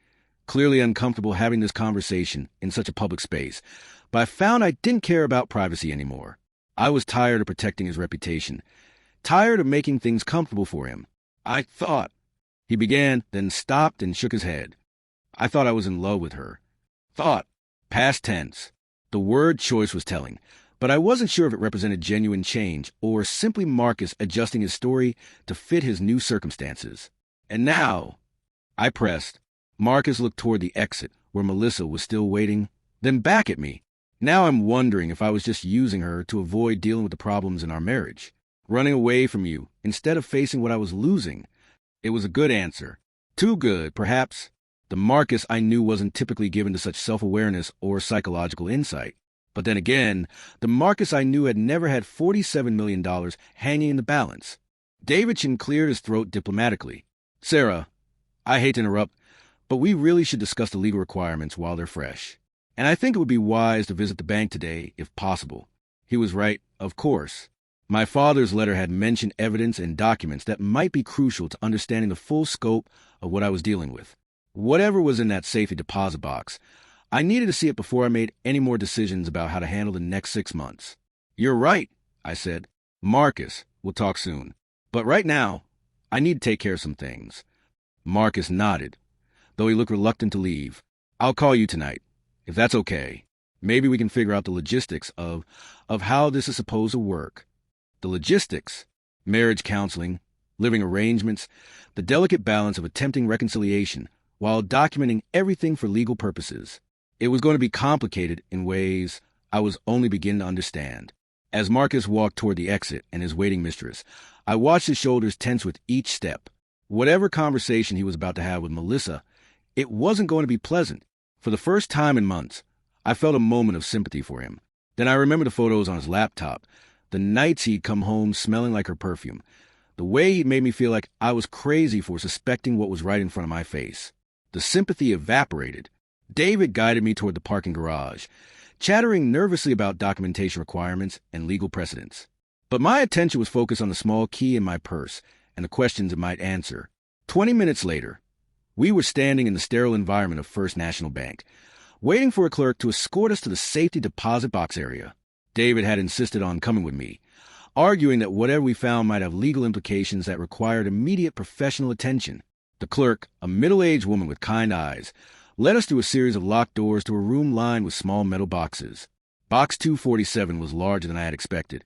clearly uncomfortable having this conversation in such a public space, but I found I didn't care about privacy anymore. I was tired of protecting his reputation, tired of making things comfortable for him. I thought, he began, then stopped and shook his head. I thought I was in love with her. Thought, past tense. The word choice was telling, but I wasn't sure if it represented genuine change or simply Marcus adjusting his story to fit his new circumstances. And now, I pressed. Marcus looked toward the exit, where Melissa was still waiting, then back at me. Now I'm wondering if I was just using her to avoid dealing with the problems in our marriage, running away from you instead of facing what I was losing. It was a good answer. Too good, perhaps. The Marcus I knew wasn't typically given to such self-awareness or psychological insight. But then again, the Marcus I knew had never had $47 million hanging in the balance. Davidson cleared his throat diplomatically. Sarah, I hate to interrupt, but we really should discuss the legal requirements while they're fresh. And I think it would be wise to visit the bank today, if possible. He was right, of course. My father's letter had mentioned evidence and documents that might be crucial to understanding the full scope of what I was dealing with. Whatever was in that safety deposit box, I needed to see it before I made any more decisions about how to handle the next 6 months. You're right, I said. Marcus, we'll talk soon. But right now, I need to take care of some things. Marcus nodded, though he looked reluctant to leave. I'll call you tonight, if that's okay. Maybe we can figure out the logistics of how this is supposed to work. The logistics, marriage counseling, living arrangements, the delicate balance of attempting reconciliation while documenting everything for legal purposes. It was going to be complicated in ways I was only beginning to understand. As Marcus walked toward the exit and his waiting mistress, I watched his shoulders tense with each step. Whatever conversation he was about to have with Melissa, it wasn't going to be pleasant. For the first time in months, I felt a moment of sympathy for him. Then I remembered the photos on his laptop, the nights he'd come home smelling like her perfume, the way he made me feel like I was crazy for suspecting what was right in front of my face. The sympathy evaporated. David guided me toward the parking garage, chattering nervously about documentation requirements and legal precedents. But my attention was focused on the small key in my purse and the questions it might answer. 20 minutes later, we were standing in the sterile environment of First National Bank, waiting for a clerk to escort us to the safety deposit box area. David had insisted on coming with me, arguing that whatever we found might have legal implications that required immediate professional attention. The clerk, a middle-aged woman with kind eyes, led us through a series of locked doors to a room lined with small metal boxes. Box 247 was larger than I had expected,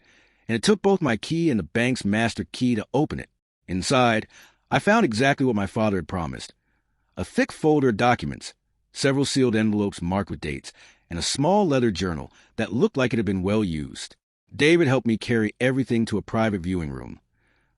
and it took both my key and the bank's master key to open it. Inside, I found exactly what my father had promised: a thick folder of documents, several sealed envelopes marked with dates, and a small leather journal that looked like it had been well used. David helped me carry everything to a private viewing room,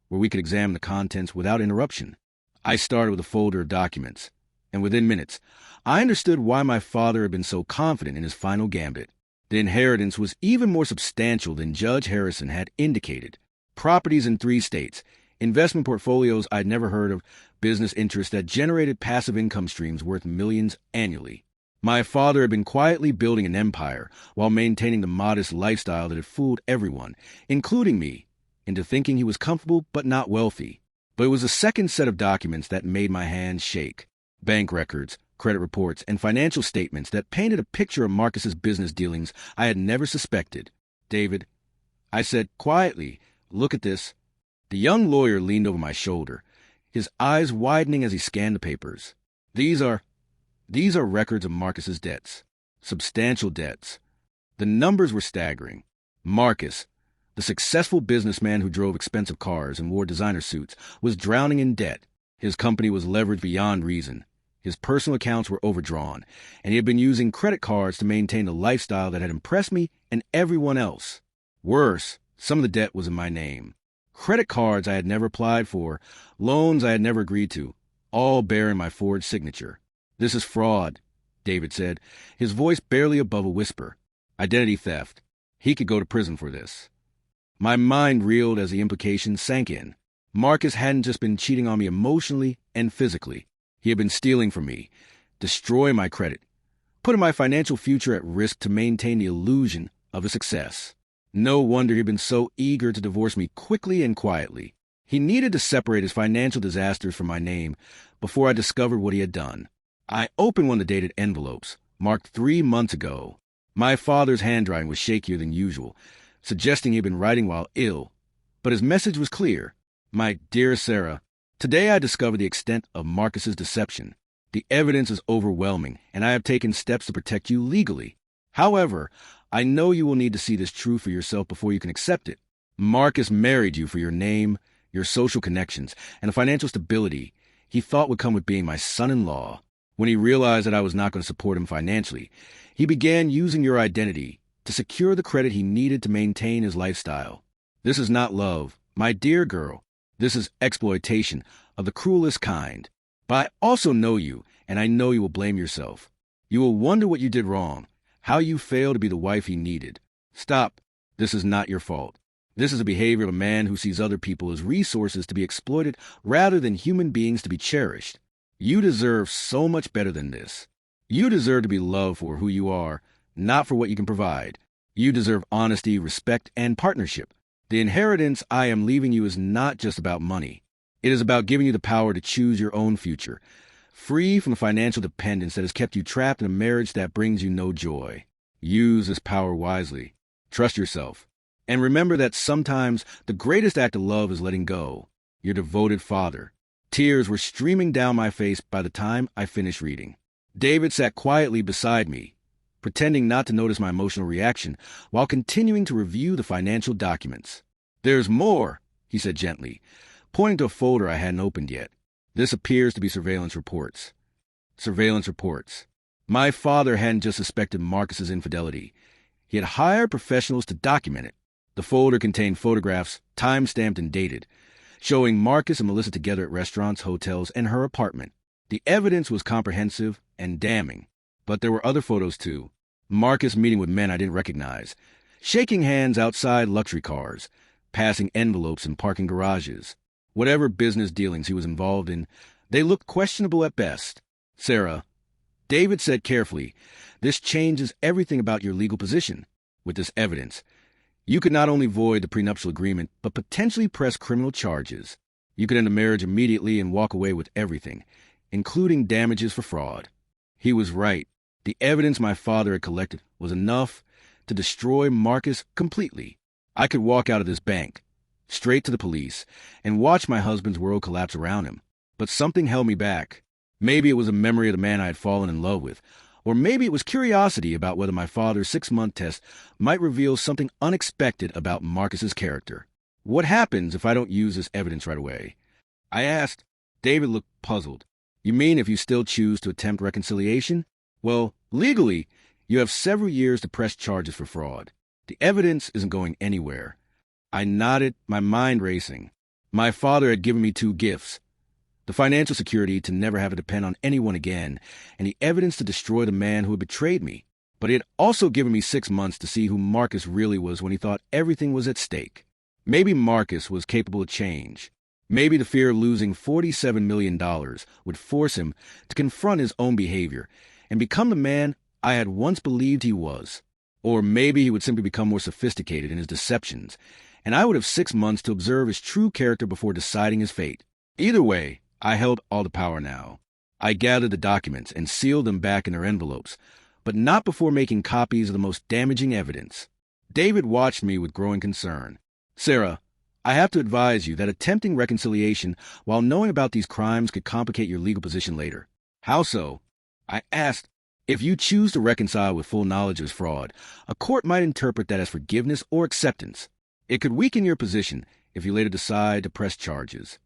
where we could examine the contents without interruption. I started with a folder of documents, and within minutes, I understood why my father had been so confident in his final gambit. The inheritance was even more substantial than Judge Harrison had indicated. Properties in 3 states, investment portfolios I'd never heard of, business interests that generated passive income streams worth millions annually. My father had been quietly building an empire while maintaining the modest lifestyle that had fooled everyone, including me, into thinking he was comfortable but not wealthy. But it was a second set of documents that made my hands shake. Bank records, credit reports, and financial statements that painted a picture of Marcus's business dealings I had never suspected. David, I said quietly, look at this. The young lawyer leaned over my shoulder, his eyes widening as he scanned the papers. These are records of Marcus's debts. Substantial debts. The numbers were staggering. Marcus, the successful businessman who drove expensive cars and wore designer suits, was drowning in debt. His company was leveraged beyond reason. His personal accounts were overdrawn, and he had been using credit cards to maintain a lifestyle that had impressed me and everyone else. Worse, Some of the debt was in my name. Credit cards I had never applied for, loans I had never agreed to, all bearing my forged signature. "This is fraud," David said, his voice barely above a whisper. "Identity theft. He could go to prison for this." My mind reeled as the implications sank in. Marcus hadn't just been cheating on me emotionally and physically. He had been stealing from me, destroying my credit, putting my financial future at risk to maintain the illusion of a success. No wonder he had been so eager to divorce me quickly and quietly. He needed to separate his financial disasters from my name before I discovered what he had done. I opened one of the dated envelopes, marked 3 months ago. My father's handwriting was shakier than usual, suggesting he had been writing while ill. But his message was clear. "My dear Sarah, today I discovered the extent of Marcus's deception. The evidence is overwhelming, and I have taken steps to protect you legally. However, I know you will need to see this truth for yourself before you can accept it. Marcus married you for your name, your social connections, and the financial stability he thought would come with being my son-in-law. When he realized that I was not going to support him financially, he began using your identity to secure the credit he needed to maintain his lifestyle. This is not love, my dear girl. This is exploitation of the cruelest kind. But I also know you, and I know you will blame yourself. You will wonder what you did wrong, how you failed to be the wife he needed. Stop. This is not your fault. This is the behavior of a man who sees other people as resources to be exploited rather than human beings to be cherished. You deserve so much better than this. You deserve to be loved for who you are, not for what you can provide. You deserve honesty, respect, and partnership. The inheritance I am leaving you is not just about money. It is about giving you the power to choose your own future, free from the financial dependence that has kept you trapped in a marriage that brings you no joy. Use this power wisely. Trust yourself. And remember that sometimes the greatest act of love is letting go. Your devoted father. Tears were streaming down my face by the time I finished reading. David sat quietly beside me, pretending not to notice my emotional reaction while continuing to review the financial documents. "There's more," he said gently, pointing to a folder I hadn't opened yet. "This appears to be surveillance reports." Surveillance reports. My father hadn't just suspected Marcus's infidelity. He had hired professionals to document it. The folder contained photographs, time-stamped and dated, showing Marcus and Melissa together at restaurants, hotels, and her apartment. The evidence was comprehensive and damning. But there were other photos, too. Marcus meeting with men I didn't recognize, shaking hands outside luxury cars, passing envelopes in parking garages. Whatever business dealings he was involved in, they looked questionable at best. "Sarah," David said carefully, "this changes everything about your legal position. With this evidence, you could not only void the prenuptial agreement, but potentially press criminal charges. You could end the marriage immediately and walk away with everything, including damages for fraud." He was right. The evidence my father had collected was enough to destroy Marcus completely. I could walk out of this bank, straight to the police, and watch my husband's world collapse around him. But something held me back. Maybe it was a memory of the man I had fallen in love with, or maybe it was curiosity about whether my father's 6-month test might reveal something unexpected about Marcus's character. "What happens if I don't use this evidence right away?" I asked. David looked puzzled. "You mean if you still choose to attempt reconciliation? Well, legally, you have several years to press charges for fraud. The evidence isn't going anywhere." I nodded, my mind racing. My father had given me 2 gifts: the financial security to never have to depend on anyone again, and the evidence to destroy the man who had betrayed me. But he had also given me 6 months to see who Marcus really was when he thought everything was at stake. Maybe Marcus was capable of change. Maybe the fear of losing $47 million would force him to confront his own behavior and become the man I had once believed he was. Or maybe he would simply become more sophisticated in his deceptions, and I would have 6 months to observe his true character before deciding his fate. Either way, I held all the power now. I gathered the documents and sealed them back in their envelopes, but not before making copies of the most damaging evidence. David watched me with growing concern. "Sarah, I have to advise you that attempting reconciliation while knowing about these crimes could complicate your legal position later." "How so?" I asked. "If you choose to reconcile with full knowledge of his fraud, a court might interpret that as forgiveness or acceptance. It could weaken your position if you later decide to press charges."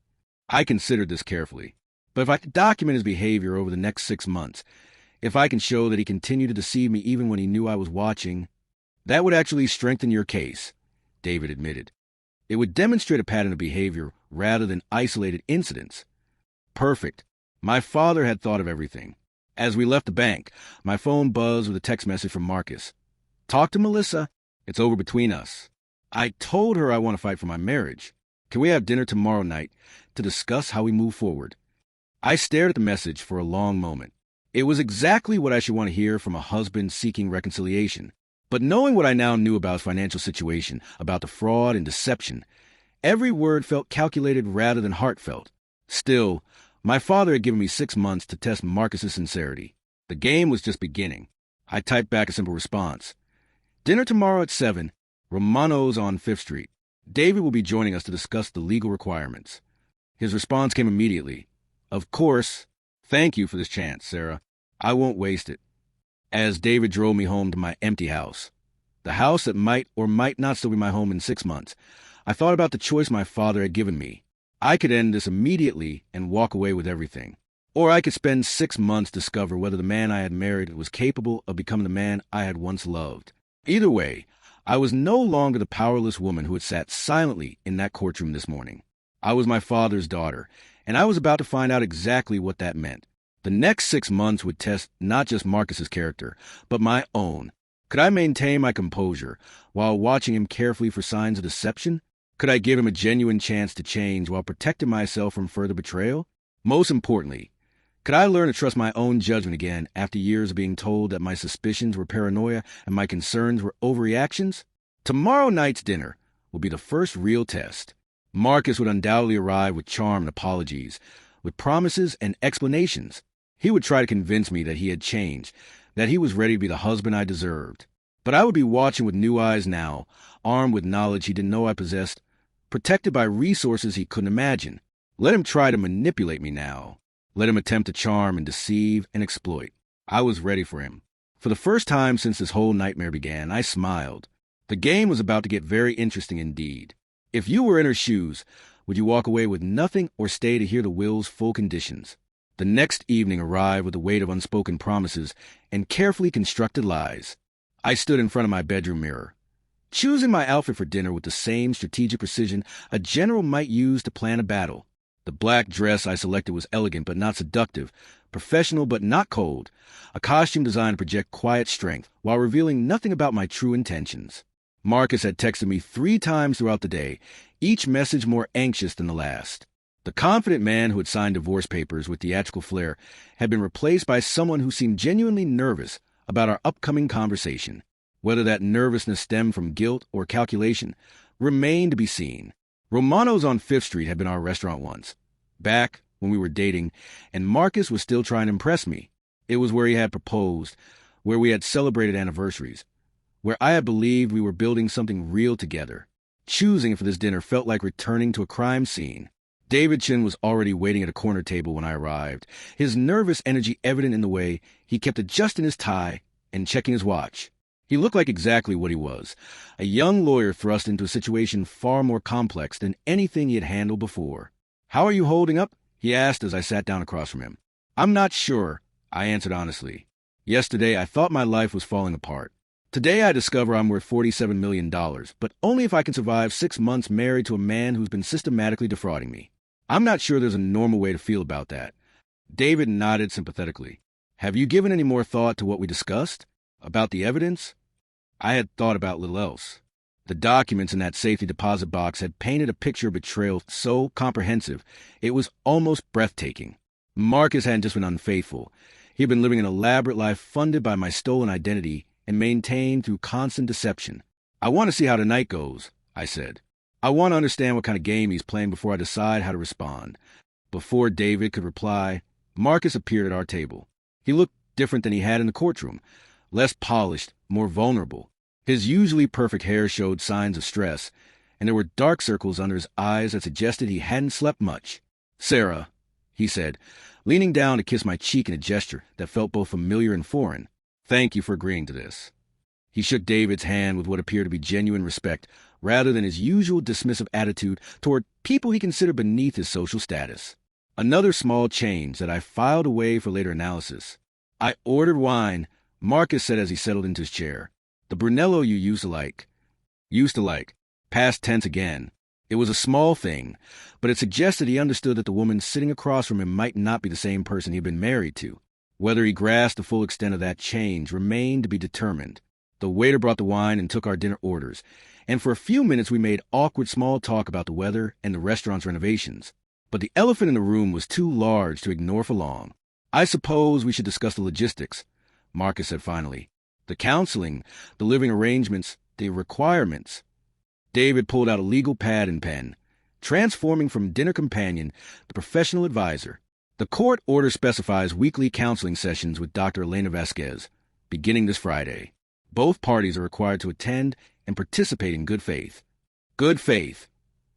I considered this carefully. But if I could document his behavior over the next 6 months, if I can show that he continued to deceive me even when he knew I was watching, that would actually strengthen your case. David admitted. It would demonstrate a pattern of behavior rather than isolated incidents. Perfect. My father had thought of everything. As we left the bank, my phone buzzed with a text message from Marcus. Talk to Melissa. It's over between us. I told her I want to fight for my marriage. Can we have dinner tomorrow night to discuss how we move forward? I stared at the message for a long moment. It was exactly what I should want to hear from a husband seeking reconciliation. But knowing what I now knew about his financial situation, about the fraud and deception, every word felt calculated rather than heartfelt. Still, my father had given me 6 months to test Marcus's sincerity. The game was just beginning. I typed back a simple response. Dinner tomorrow at 7, Romano's on 5th Street. David will be joining us to discuss the legal requirements. His response came immediately. Of course. Thank you for this chance, Sarah. I won't waste it. As David drove me home to my empty house, the house that might or might not still be my home in 6 months, I thought about the choice my father had given me. I could end this immediately and walk away with everything. Or I could spend 6 months to discover whether the man I had married was capable of becoming the man I had once loved. Either way, I was no longer the powerless woman who had sat silently in that courtroom this morning. I was my father's daughter, and I was about to find out exactly what that meant. The next 6 months would test not just Marcus's character, but my own. Could I maintain my composure while watching him carefully for signs of deception? Could I give him a genuine chance to change while protecting myself from further betrayal? Most importantly, could I learn to trust my own judgment again after years of being told that my suspicions were paranoia and my concerns were overreactions? Tomorrow night's dinner will be the first real test. Marcus would undoubtedly arrive with charm and apologies, with promises and explanations. He would try to convince me that he had changed, that he was ready to be the husband I deserved. But I would be watching with new eyes now, armed with knowledge he didn't know I possessed, protected by resources he couldn't imagine. Let him try to manipulate me now. Let him attempt to charm and deceive and exploit. I was ready for him. For the first time since this whole nightmare began, I smiled. The game was about to get very interesting indeed. If you were in her shoes, would you walk away with nothing or stay to hear the will's full conditions? The next evening arrived with the weight of unspoken promises and carefully constructed lies. I stood in front of my bedroom mirror, choosing my outfit for dinner with the same strategic precision a general might use to plan a battle. The black dress I selected was elegant but not seductive, professional but not cold, a costume designed to project quiet strength while revealing nothing about my true intentions. Marcus had texted me 3 times throughout the day, each message more anxious than the last. The confident man who had signed divorce papers with theatrical flair had been replaced by someone who seemed genuinely nervous about our upcoming conversation. Whether that nervousness stemmed from guilt or calculation remained to be seen. Romano's on 5th Street had been our restaurant once, back when we were dating, and Marcus was still trying to impress me. It was where he had proposed, where we had celebrated anniversaries, where I had believed we were building something real together. Choosing for this dinner felt like returning to a crime scene. David Chin was already waiting at a corner table when I arrived, his nervous energy evident in the way he kept adjusting his tie and checking his watch. He looked like exactly what he was, a young lawyer thrust into a situation far more complex than anything he had handled before. "How are you holding up?" he asked as I sat down across from him. "I'm not sure," I answered honestly. Yesterday, I thought my life was falling apart. Today, I discover I'm worth $47 million, but only if I can survive 6 months married to a man who's been systematically defrauding me. I'm not sure there's a normal way to feel about that. David nodded sympathetically. "Have you given any more thought to what we discussed? About the evidence?" I had thought about little else. The documents in that safety deposit box had painted a picture of betrayal so comprehensive, it was almost breathtaking. Marcus hadn't just been unfaithful. He had been living an elaborate life funded by my stolen identity and maintained through constant deception. "I want to see how tonight goes," I said. "I want to understand what kind of game he's playing before I decide how to respond." Before David could reply, Marcus appeared at our table. He looked different than he had in the courtroom, less polished, more vulnerable. His usually perfect hair showed signs of stress, and there were dark circles under his eyes that suggested he hadn't slept much. "Sarah," he said, leaning down to kiss my cheek in a gesture that felt both familiar and foreign. "Thank you for agreeing to this." He shook David's hand with what appeared to be genuine respect, rather than his usual dismissive attitude toward people he considered beneath his social status. Another small change that I filed away for later analysis. "I ordered wine," Marcus said as he settled into his chair. "The Brunello you used to like. Past tense again. It was a small thing, but it suggested he understood that the woman sitting across from him might not be the same person he'd been married to. Whether he grasped the full extent of that change remained to be determined. The waiter brought the wine and took our dinner orders, and for a few minutes we made awkward small talk about the weather and the restaurant's renovations. But the elephant in the room was too large to ignore for long. "I suppose we should discuss the logistics," Marcus said finally. "The counseling, the living arrangements, the requirements." David pulled out a legal pad and pen, transforming from dinner companion to professional advisor. "The court order specifies weekly counseling sessions with Dr. Elena Vasquez, beginning this Friday. Both parties are required to attend and participate in good faith." "Good faith,"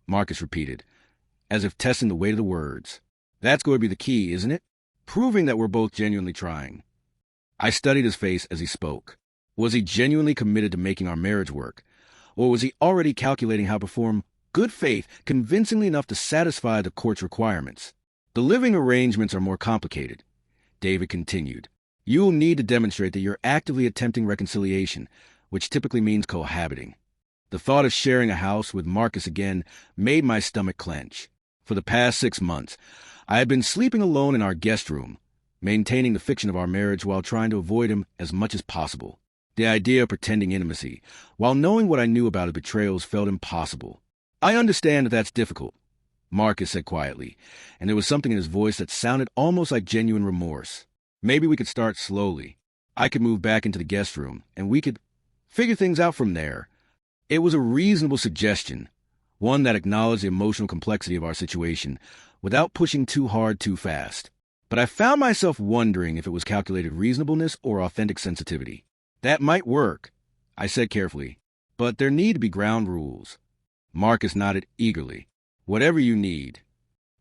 Marcus repeated, as if testing the weight of the words. "That's going to be the key, isn't it? Proving that we're both genuinely trying." I studied his face as he spoke. Was he genuinely committed to making our marriage work? Or was he already calculating how to perform good faith convincingly enough to satisfy the court's requirements? "The living arrangements are more complicated," David continued. "You'll need to demonstrate that you're actively attempting reconciliation, which typically means cohabiting." The thought of sharing a house with Marcus again made my stomach clench. For the past 6 months, I had been sleeping alone in our guest room, maintaining the fiction of our marriage while trying to avoid him as much as possible. The idea of pretending intimacy, while knowing what I knew about his betrayals, felt impossible. "I understand that that's difficult," Marcus said quietly, and there was something in his voice that sounded almost like genuine remorse. "Maybe we could start slowly. I could move back into the guest room, and we could figure things out from there." It was a reasonable suggestion, one that acknowledged the emotional complexity of our situation without pushing too hard too fast. But I found myself wondering if it was calculated reasonableness or authentic sensitivity. "That might work," I said carefully, "but there need to be ground rules." Marcus nodded eagerly. "Whatever you need."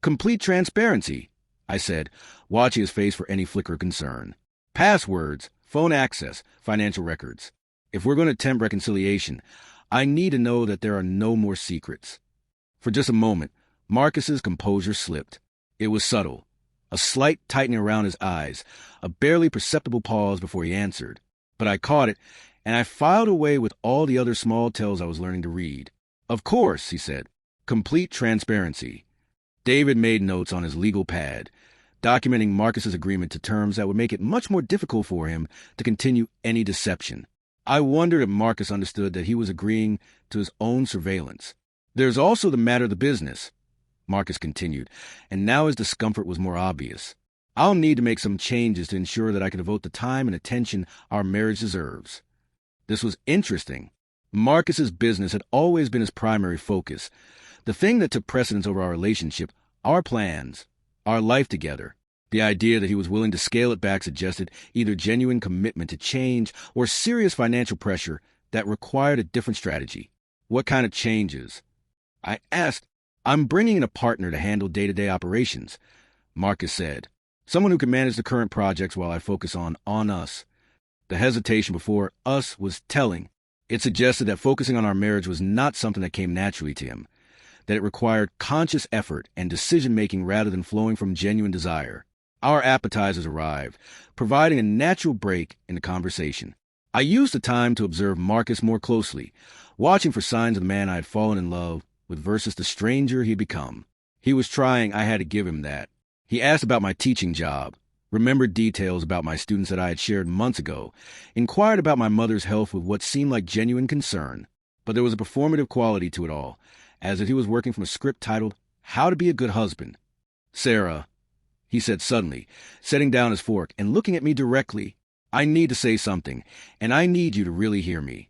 "Complete transparency," I said, watching his face for any flicker of concern. "Passwords, phone access, financial records. If we're going to attempt reconciliation, I need to know that there are no more secrets." For just a moment, Marcus's composure slipped. It was subtle, a slight tightening around his eyes, a barely perceptible pause before he answered. But I caught it, and I filed away with all the other small tells I was learning to read. "Of course," he said. "Complete transparency." David made notes on his legal pad, documenting Marcus's agreement to terms that would make it much more difficult for him to continue any deception. I wondered if Marcus understood that he was agreeing to his own surveillance. "There's also the matter of the business," Marcus continued, and now his discomfort was more obvious. "I'll need to make some changes to ensure that I can devote the time and attention our marriage deserves." This was interesting. Marcus's business had always been his primary focus, the thing that took precedence over our relationship, our plans, our life together. The idea that he was willing to scale it back suggested either genuine commitment to change or serious financial pressure that required a different strategy. "What kind of changes?" I asked. "I'm bringing in a partner to handle day-to-day operations," Marcus said. "Someone who can manage the current projects while I focus on us." The hesitation before us was telling. It suggested that focusing on our marriage was not something that came naturally to him, that it required conscious effort and decision-making rather than flowing from genuine desire. Our appetizers arrived, providing a natural break in the conversation. I used the time to observe Marcus more closely, watching for signs of the man I had fallen in love with versus the stranger he had become. He was trying, I had to give him that. He asked about my teaching job, remembered details about my students that I had shared months ago, inquired about my mother's health with what seemed like genuine concern. But there was a performative quality to it all, as if he was working from a script titled, "How to Be a Good Husband." "Sarah," he said suddenly, setting down his fork and looking at me directly, "I need to say something, and I need you to really hear me."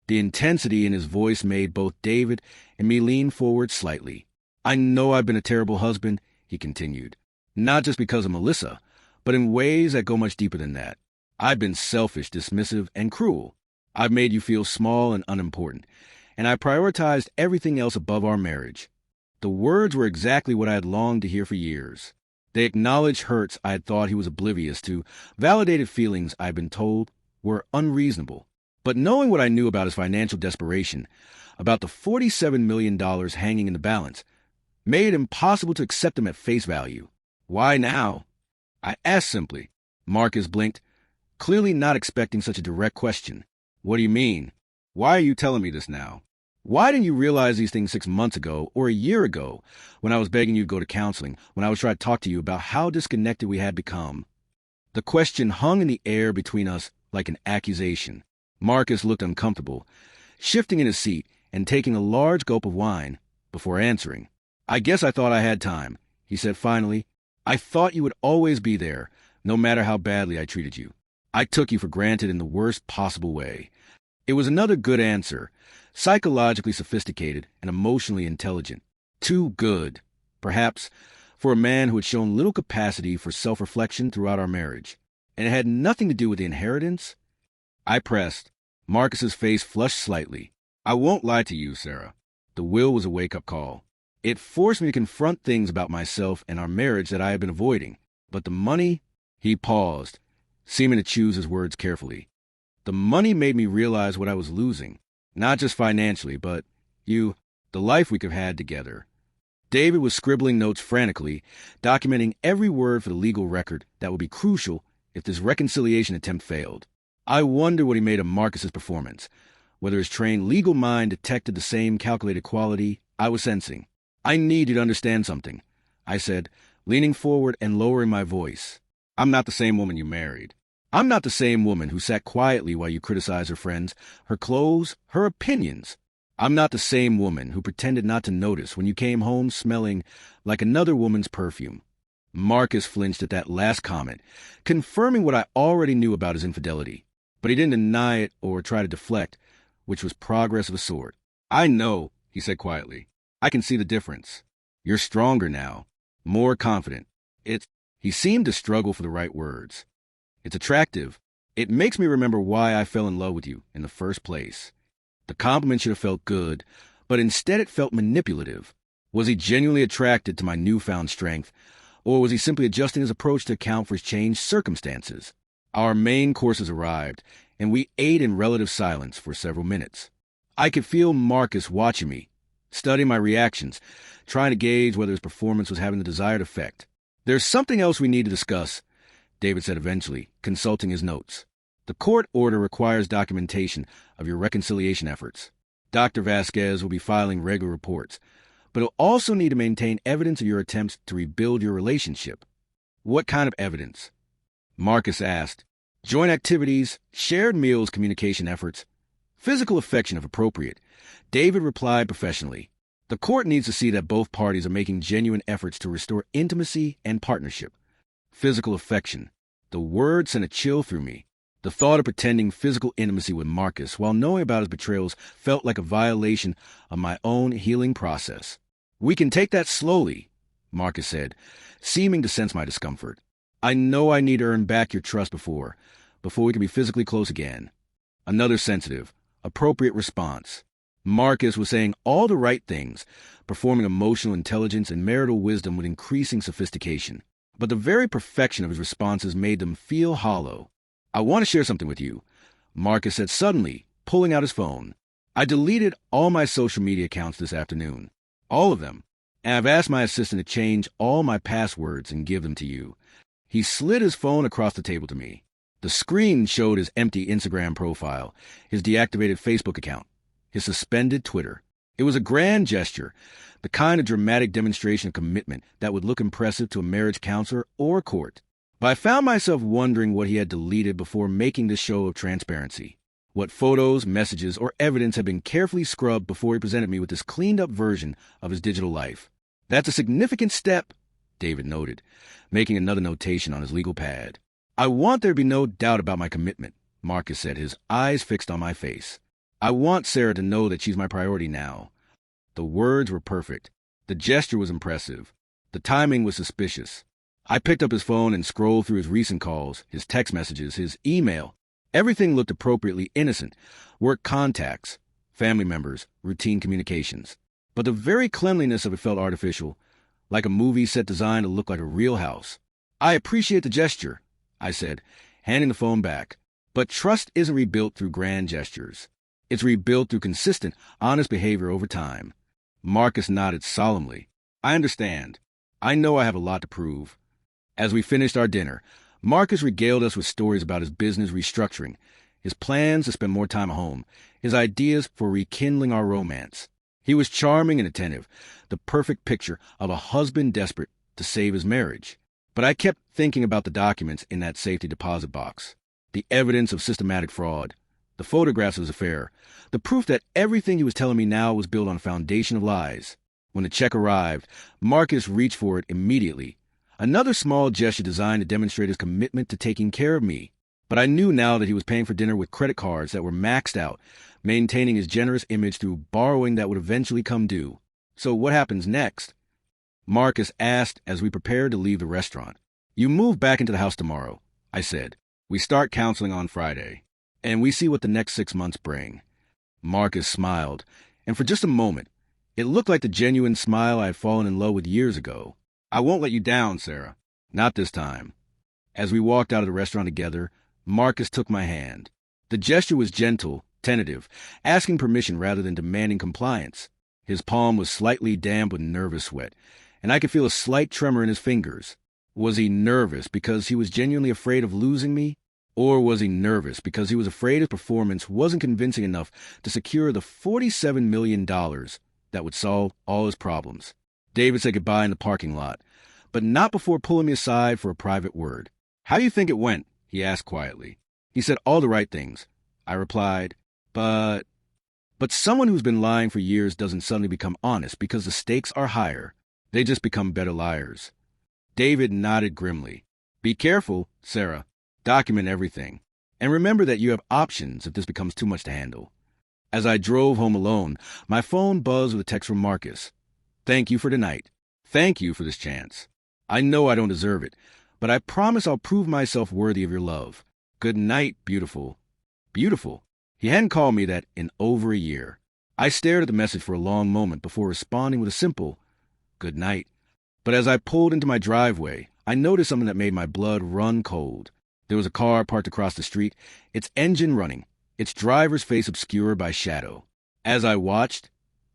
The intensity in his voice made both David and me lean forward slightly. "I know I've been a terrible husband," he continued, "not just because of Melissa, but in ways that go much deeper than that. I've been selfish, dismissive, and cruel. I've made you feel small and unimportant, and I prioritized everything else above our marriage." The words were exactly what I had longed to hear for years. They acknowledged hurts I had thought he was oblivious to, validated feelings I had been told were unreasonable. But knowing what I knew about his financial desperation, about the $47 million hanging in the balance, made it impossible to accept him at face value. "Why now?" I asked simply. Marcus blinked, clearly not expecting such a direct question. "What do you mean? Why are you telling me this now?" Why didn't you realize these things 6 months ago or a year ago when I was begging you to go to counseling, when I was trying to talk to you about how disconnected we had become? The question hung in the air between us like an accusation. Marcus looked uncomfortable, shifting in his seat and taking a large gulp of wine before answering. I guess I thought I had time, he said finally. I thought you would always be there, no matter how badly I treated you. I took you for granted in the worst possible way. It was another good answer, psychologically sophisticated and emotionally intelligent. Too good, perhaps, for a man who had shown little capacity for self-reflection throughout our marriage. And it had nothing to do with the inheritance. I pressed. Marcus's face flushed slightly. I won't lie to you, Sarah. The will was a wake-up call. It forced me to confront things about myself and our marriage that I had been avoiding. But the money... He paused, seeming to choose his words carefully. The money made me realize what I was losing. Not just financially, but the life we could have had together. David was scribbling notes frantically, documenting every word for the legal record that would be crucial if this reconciliation attempt failed. I wondered what he made of Marcus's performance, whether his trained legal mind detected the same calculated quality I was sensing. I need you to understand something, I said, leaning forward and lowering my voice. I'm not the same woman you married. I'm not the same woman who sat quietly while you criticized her friends, her clothes, her opinions. I'm not the same woman who pretended not to notice when you came home smelling like another woman's perfume. Marcus flinched at that last comment, confirming what I already knew about his infidelity. But he didn't deny it or try to deflect, which was progress of a sort. I know, he said quietly. I can see the difference. You're stronger now, more confident. He seemed to struggle for the right words. It's attractive. It makes me remember why I fell in love with you in the first place. The compliment should have felt good, but instead it felt manipulative. Was he genuinely attracted to my newfound strength, or was he simply adjusting his approach to account for his changed circumstances? Our main courses arrived, and we ate in relative silence for several minutes. I could feel Marcus watching me, studying my reactions, trying to gauge whether his performance was having the desired effect. There's something else we need to discuss, David said eventually, consulting his notes. The court order requires documentation of your reconciliation efforts. Dr. Vasquez will be filing regular reports, but he'll also need to maintain evidence of your attempts to rebuild your relationship. What kind of evidence? Marcus asked. Joint activities, shared meals, communication efforts, physical affection if appropriate. David replied professionally. The court needs to see that both parties are making genuine efforts to restore intimacy and partnership. Physical affection. The word sent a chill through me. The thought of pretending physical intimacy with Marcus while knowing about his betrayals felt like a violation of my own healing process. We can take that slowly, Marcus said, seeming to sense my discomfort. I know I need to earn back your trust before we can be physically close again. Another sensitive, appropriate response. Marcus was saying all the right things, performing emotional intelligence and marital wisdom with increasing sophistication. But the very perfection of his responses made them feel hollow. I want to share something with you, Marcus said suddenly, pulling out his phone. I deleted all my social media accounts this afternoon. All of them. And I've asked my assistant to change all my passwords and give them to you. He slid his phone across the table to me. The screen showed his empty Instagram profile, his deactivated Facebook account, his suspended Twitter. It was a grand gesture, the kind of dramatic demonstration of commitment that would look impressive to a marriage counselor or court. But I found myself wondering what he had deleted before making this show of transparency. What photos, messages, or evidence had been carefully scrubbed before he presented me with this cleaned-up version of his digital life. That's a significant step, David noted, making another notation on his legal pad. I want there to be no doubt about my commitment, Marcus said, his eyes fixed on my face. I want Sarah to know that she's my priority now. The words were perfect. The gesture was impressive. The timing was suspicious. I picked up his phone and scrolled through his recent calls, his text messages, his email. Everything looked appropriately innocent. Work contacts, family members, routine communications. But the very cleanliness of it felt artificial, like a movie set designed to look like a real house. I appreciate the gesture, I said, handing the phone back. But trust isn't rebuilt through grand gestures. It's rebuilt through consistent, honest behavior over time. Marcus nodded solemnly. I understand. I know I have a lot to prove. As we finished our dinner, Marcus regaled us with stories about his business restructuring, his plans to spend more time at home, his ideas for rekindling our romance. He was charming and attentive, the perfect picture of a husband desperate to save his marriage. But I kept thinking about the documents in that safety deposit box, the evidence of systematic fraud, the photographs of his affair, the proof that everything he was telling me now was built on a foundation of lies. When the check arrived, Marcus reached for it immediately, another small gesture designed to demonstrate his commitment to taking care of me. But I knew now that he was paying for dinner with credit cards that were maxed out, maintaining his generous image through borrowing that would eventually come due. So what happens next? Marcus asked as we prepared to leave the restaurant. You move back into the house tomorrow, I said. We start counseling on Friday, and we see what the next 6 months bring. Marcus smiled, and for just a moment, it looked like the genuine smile I had fallen in love with years ago. I won't let you down, Sarah. Not this time. As we walked out of the restaurant together, Marcus took my hand. The gesture was gentle, tentative, asking permission rather than demanding compliance. His palm was slightly damp with nervous sweat, and I could feel a slight tremor in his fingers. Was he nervous because he was genuinely afraid of losing me? Or was he nervous because he was afraid his performance wasn't convincing enough to secure the $47 million that would solve all his problems? David said goodbye in the parking lot, but not before pulling me aside for a private word. How do you think it went? He asked quietly. He said all the right things. I replied, But someone who's been lying for years doesn't suddenly become honest because the stakes are higher. They just become better liars. David nodded grimly. Be careful, Sarah. Document everything. And remember that you have options if this becomes too much to handle. As I drove home alone, my phone buzzed with a text from Marcus. Thank you for tonight. Thank you for this chance. I know I don't deserve it, but I promise I'll prove myself worthy of your love. Good night, beautiful. Beautiful. He hadn't called me that in over a year. I stared at the message for a long moment before responding with a simple, good night. But as I pulled into my driveway, I noticed something that made my blood run cold. There was a car parked across the street, its engine running, its driver's face obscured by shadow. As I watched,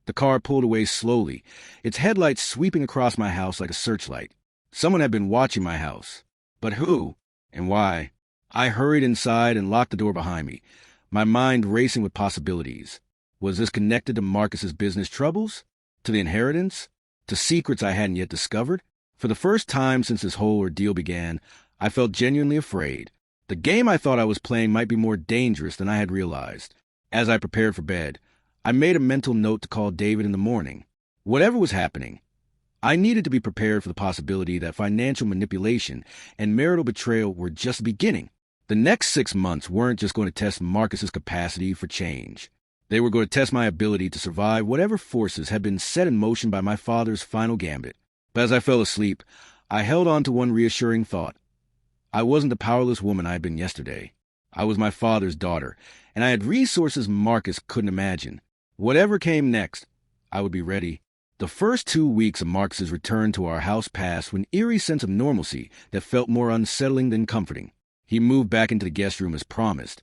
the car pulled away slowly, its headlights sweeping across my house like a searchlight. Someone had been watching my house. But who? And why? I hurried inside and locked the door behind me, my mind racing with possibilities. Was this connected to Marcus's business troubles? To the inheritance? To secrets I hadn't yet discovered? For the first time since this whole ordeal began, I felt genuinely afraid. The game I thought I was playing might be more dangerous than I had realized. As I prepared for bed, I made a mental note to call David in the morning. Whatever was happening, I needed to be prepared for the possibility that financial manipulation and marital betrayal were just beginning. The next 6 months weren't just going to test Marcus's capacity for change. They were going to test my ability to survive whatever forces had been set in motion by my father's final gambit. But as I fell asleep, I held on to one reassuring thought. I wasn't the powerless woman I had been yesterday. I was my father's daughter, and I had resources Marcus couldn't imagine. Whatever came next, I would be ready. The first 2 weeks of Marcus's return to our house passed with an eerie sense of normalcy that felt more unsettling than comforting. He moved back into the guest room as promised,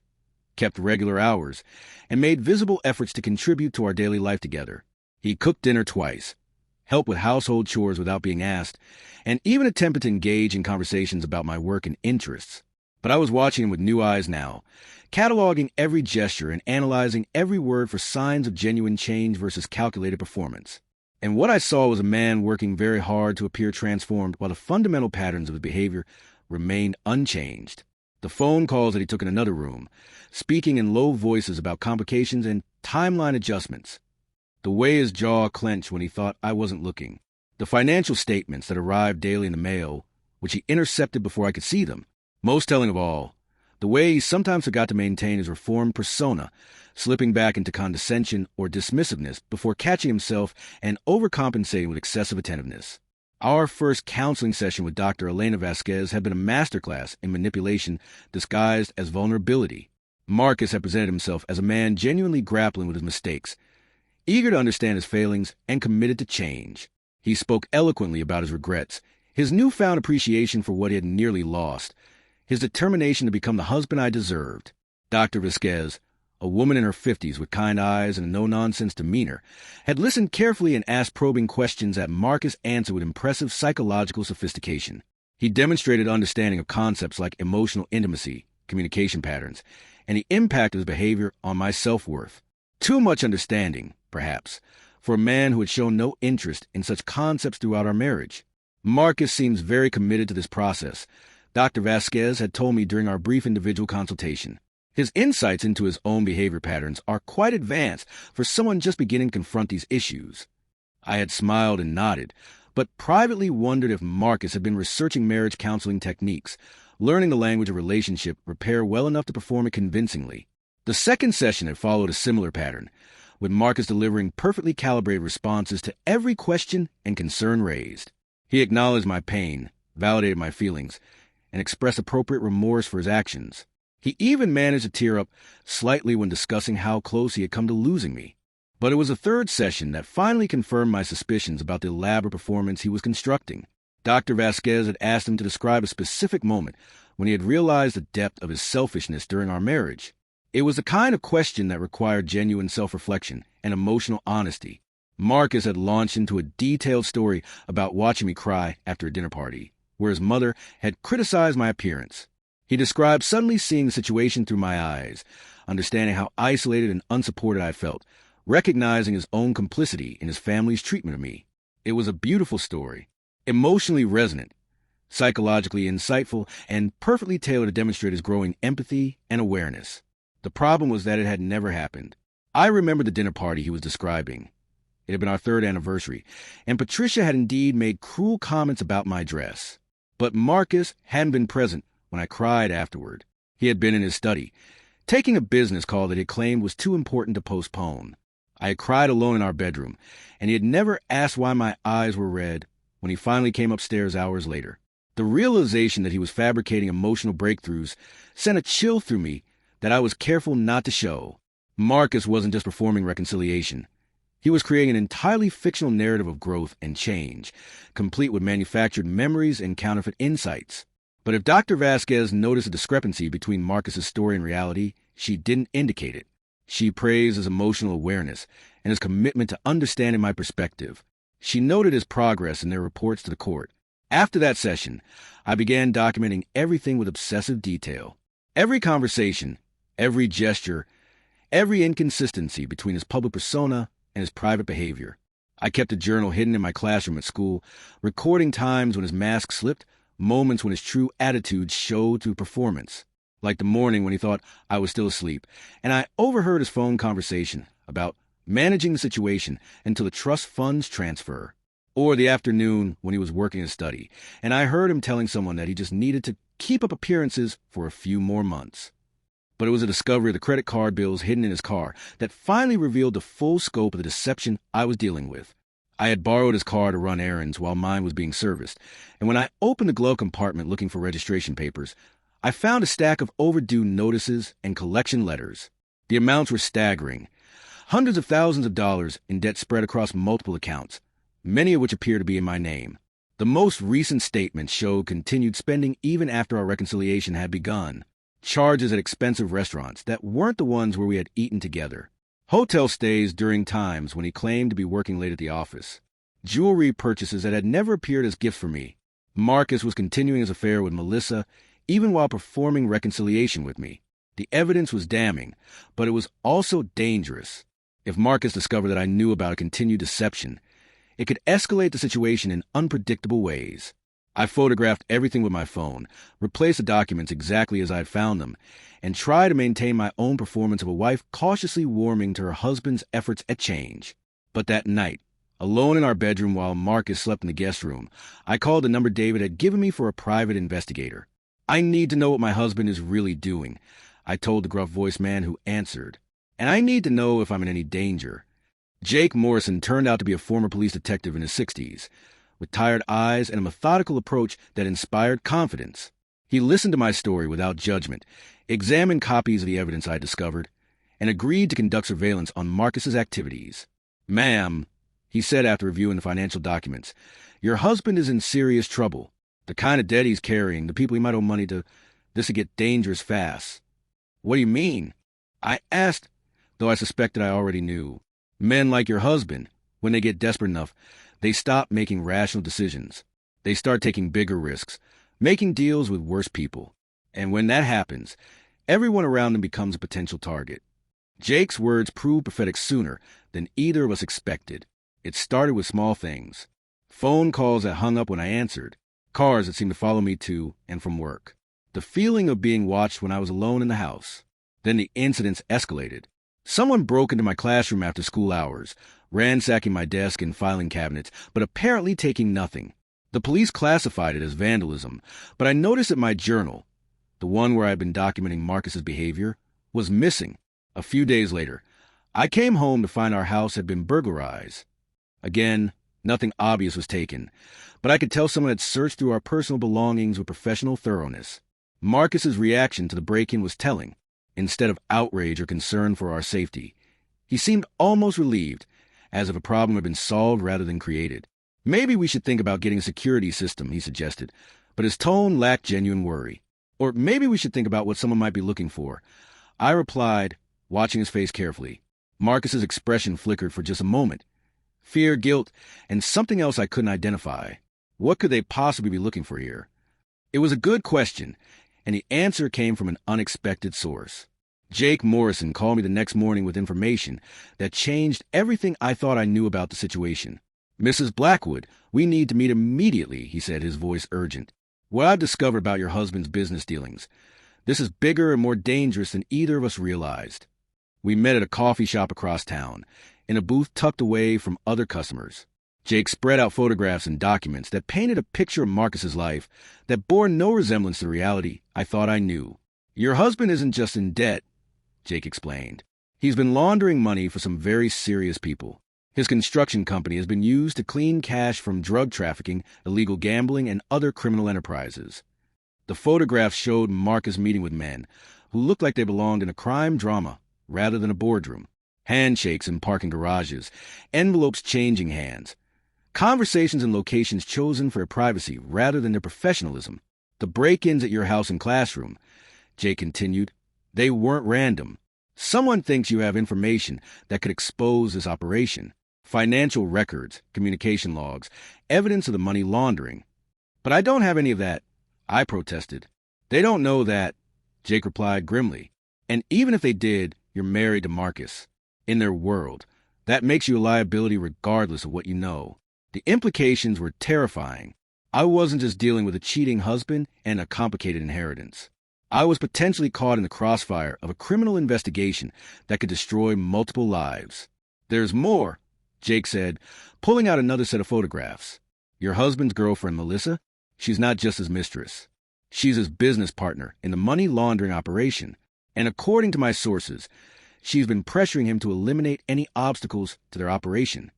kept regular hours, and made visible efforts to contribute to our daily life together. He cooked dinner twice, helped with household chores without being asked, and even attempted to engage in conversations about my work and interests. But I was watching him with new eyes now, cataloging every gesture and analyzing every word for signs of genuine change versus calculated performance. And what I saw was a man working very hard to appear transformed while the fundamental patterns of his behavior remained unchanged. The phone calls that he took in another room, speaking in low voices about complications and timeline adjustments. The way his jaw clenched when he thought I wasn't looking. The financial statements that arrived daily in the mail, which he intercepted before I could see them. Most telling of all, the way he sometimes forgot to maintain his reformed persona, slipping back into condescension or dismissiveness before catching himself and overcompensating with excessive attentiveness. Our first counseling session with Dr. Elena Vasquez had been a masterclass in manipulation disguised as vulnerability. Marcus had presented himself as a man genuinely grappling with his mistakes, eager to understand his failings and committed to change. He spoke eloquently about his regrets, his newfound appreciation for what he had nearly lost, his determination to become the husband I deserved. Dr. Vasquez, a woman in her 50s with kind eyes and a no-nonsense demeanor, had listened carefully and asked probing questions that Marcus answered with impressive psychological sophistication. He demonstrated understanding of concepts like emotional intimacy, communication patterns, and the impact of his behavior on my self-worth. Too much understanding, perhaps, for a man who had shown no interest in such concepts throughout our marriage. Marcus seems very committed to this process, Dr. Vasquez had told me during our brief individual consultation. His insights into his own behavior patterns are quite advanced for someone just beginning to confront these issues. I had smiled and nodded, but privately wondered if Marcus had been researching marriage counseling techniques, learning the language of relationship repair well enough to perform it convincingly. The second session had followed a similar pattern, with Marcus delivering perfectly calibrated responses to every question and concern raised. He acknowledged my pain, validated my feelings, and expressed appropriate remorse for his actions. He even managed to tear up slightly when discussing how close he had come to losing me. But it was the third session that finally confirmed my suspicions about the elaborate performance he was constructing. Dr. Vasquez had asked him to describe a specific moment when he had realized the depth of his selfishness during our marriage. It was the kind of question that required genuine self-reflection and emotional honesty. Marcus had launched into a detailed story about watching me cry after a dinner party, where his mother had criticized my appearance. He described suddenly seeing the situation through my eyes, understanding how isolated and unsupported I felt, recognizing his own complicity in his family's treatment of me. It was a beautiful story, emotionally resonant, psychologically insightful, and perfectly tailored to demonstrate his growing empathy and awareness. The problem was that it had never happened. I remembered the dinner party he was describing. It had been our third anniversary, and Patricia had indeed made cruel comments about my dress. But Marcus hadn't been present when I cried afterward. He had been in his study, taking a business call that he claimed was too important to postpone. I had cried alone in our bedroom, and he had never asked why my eyes were red when he finally came upstairs hours later. The realization that he was fabricating emotional breakthroughs sent a chill through me that I was careful not to show. Marcus wasn't just performing reconciliation. He was creating an entirely fictional narrative of growth and change, complete with manufactured memories and counterfeit insights. But if Dr. Vasquez noticed a discrepancy between Marcus's story and reality, she didn't indicate it. She praised his emotional awareness and his commitment to understanding my perspective. She noted his progress in their reports to the court. After that session, I began documenting everything with obsessive detail. Every conversation, every gesture, every inconsistency between his public persona and his private behavior. I kept a journal hidden in my classroom at school, recording times when his mask slipped, moments when his true attitude showed through performance, like the morning when he thought I was still asleep, and I overheard his phone conversation about managing the situation until the trust funds transfer, or the afternoon when he was working a study, and I heard him telling someone that he just needed to keep up appearances for a few more months. But it was a discovery of the credit card bills hidden in his car that finally revealed the full scope of the deception I was dealing with. I had borrowed his car to run errands while mine was being serviced, and when I opened the glove compartment looking for registration papers, I found a stack of overdue notices and collection letters. The amounts were staggering. Hundreds of thousands of dollars in debt spread across multiple accounts, many of which appear to be in my name. The most recent statements showed continued spending even after our reconciliation had begun. Charges at expensive restaurants that weren't the ones where we had eaten together. Hotel stays during times when he claimed to be working late at the office. Jewelry purchases that had never appeared as gifts for me. Marcus was continuing his affair with Melissa, even while performing reconciliation with me. The evidence was damning, but it was also dangerous. If Marcus discovered that I knew about a continued deception, it could escalate the situation in unpredictable ways. I photographed everything with my phone, replaced the documents exactly as I had found them, and tried to maintain my own performance of a wife cautiously warming to her husband's efforts at change. But that night, alone in our bedroom while Marcus slept in the guest room, I called the number David had given me for a private investigator. "I need to know what my husband is really doing," I told the gruff-voiced man who answered. "And I need to know if I'm in any danger." Jake Morrison turned out to be a former police detective in his 60s, with tired eyes and a methodical approach that inspired confidence. He listened to my story without judgment, examined copies of the evidence I had discovered, and agreed to conduct surveillance on Marcus's activities. "Ma'am," he said after reviewing the financial documents, "your husband is in serious trouble. The kind of debt he's carrying, the people he might owe money to, this would get dangerous fast." "What do you mean?" I asked, though I suspected I already knew. "Men like your husband, when they get desperate enough, they stop making rational decisions. They start taking bigger risks, making deals with worse people. And when that happens, everyone around him becomes a potential target. Jake's words proved prophetic sooner than either of us expected. It started with small things. Phone calls that hung up when I answered. Cars that seemed to follow me to and from work. The feeling of being watched when I was alone in the house. Then the incidents escalated. Someone broke into my classroom after school hours, ransacking my desk and filing cabinets, but apparently taking nothing. The police classified it as vandalism, but I noticed that my journal, the one where I had been documenting Marcus's behavior, was missing. A few days later, I came home to find our house had been burglarized. Again, nothing obvious was taken, but I could tell someone had searched through our personal belongings with professional thoroughness. Marcus's reaction to the break-in was telling. Instead of outrage or concern for our safety, he seemed almost relieved, as if a problem had been solved rather than created. Maybe we should think about getting a security system, he suggested, but his tone lacked genuine worry. Or maybe we should think about what someone might be looking for. I replied, watching his face carefully. Marcus's expression flickered for just a moment. Fear, guilt, and something else I couldn't identify. What could they possibly be looking for here? It was a good question, and the answer came from an unexpected source. Jake Morrison called me the next morning with information that changed everything I thought I knew about the situation. "Mrs. Blackwood, we need to meet immediately," he said, his voice urgent. "What I've discovered about your husband's business dealings. This is bigger and more dangerous than either of us realized." We met at a coffee shop across town, in a booth tucked away from other customers. Jake spread out photographs and documents that painted a picture of Marcus's life that bore no resemblance to the reality I thought I knew. "Your husband isn't just in debt," Jake explained. "He's been laundering money for some very serious people. His construction company has been used to clean cash from drug trafficking, illegal gambling, and other criminal enterprises." The photographs showed Marcus meeting with men who looked like they belonged in a crime drama rather than a boardroom. Handshakes in parking garages, envelopes changing hands. Conversations in locations chosen for their privacy rather than their professionalism. "The break-ins at your house and classroom," Jake continued, "they weren't random. Someone thinks you have information that could expose this operation. Financial records, communication logs, evidence of the money laundering." "But I don't have any of that," I protested. "They don't know that," Jake replied grimly. "And even if they did, you're married to Marcus. In their world, that makes you a liability regardless of what you know." The implications were terrifying. I wasn't just dealing with a cheating husband and a complicated inheritance. I was potentially caught in the crossfire of a criminal investigation that could destroy multiple lives. "There's more," Jake said, pulling out another set of photographs. "Your husband's girlfriend, Melissa, she's not just his mistress. She's his business partner in the money laundering operation. And according to my sources, she's been pressuring him to eliminate any obstacles to their operation."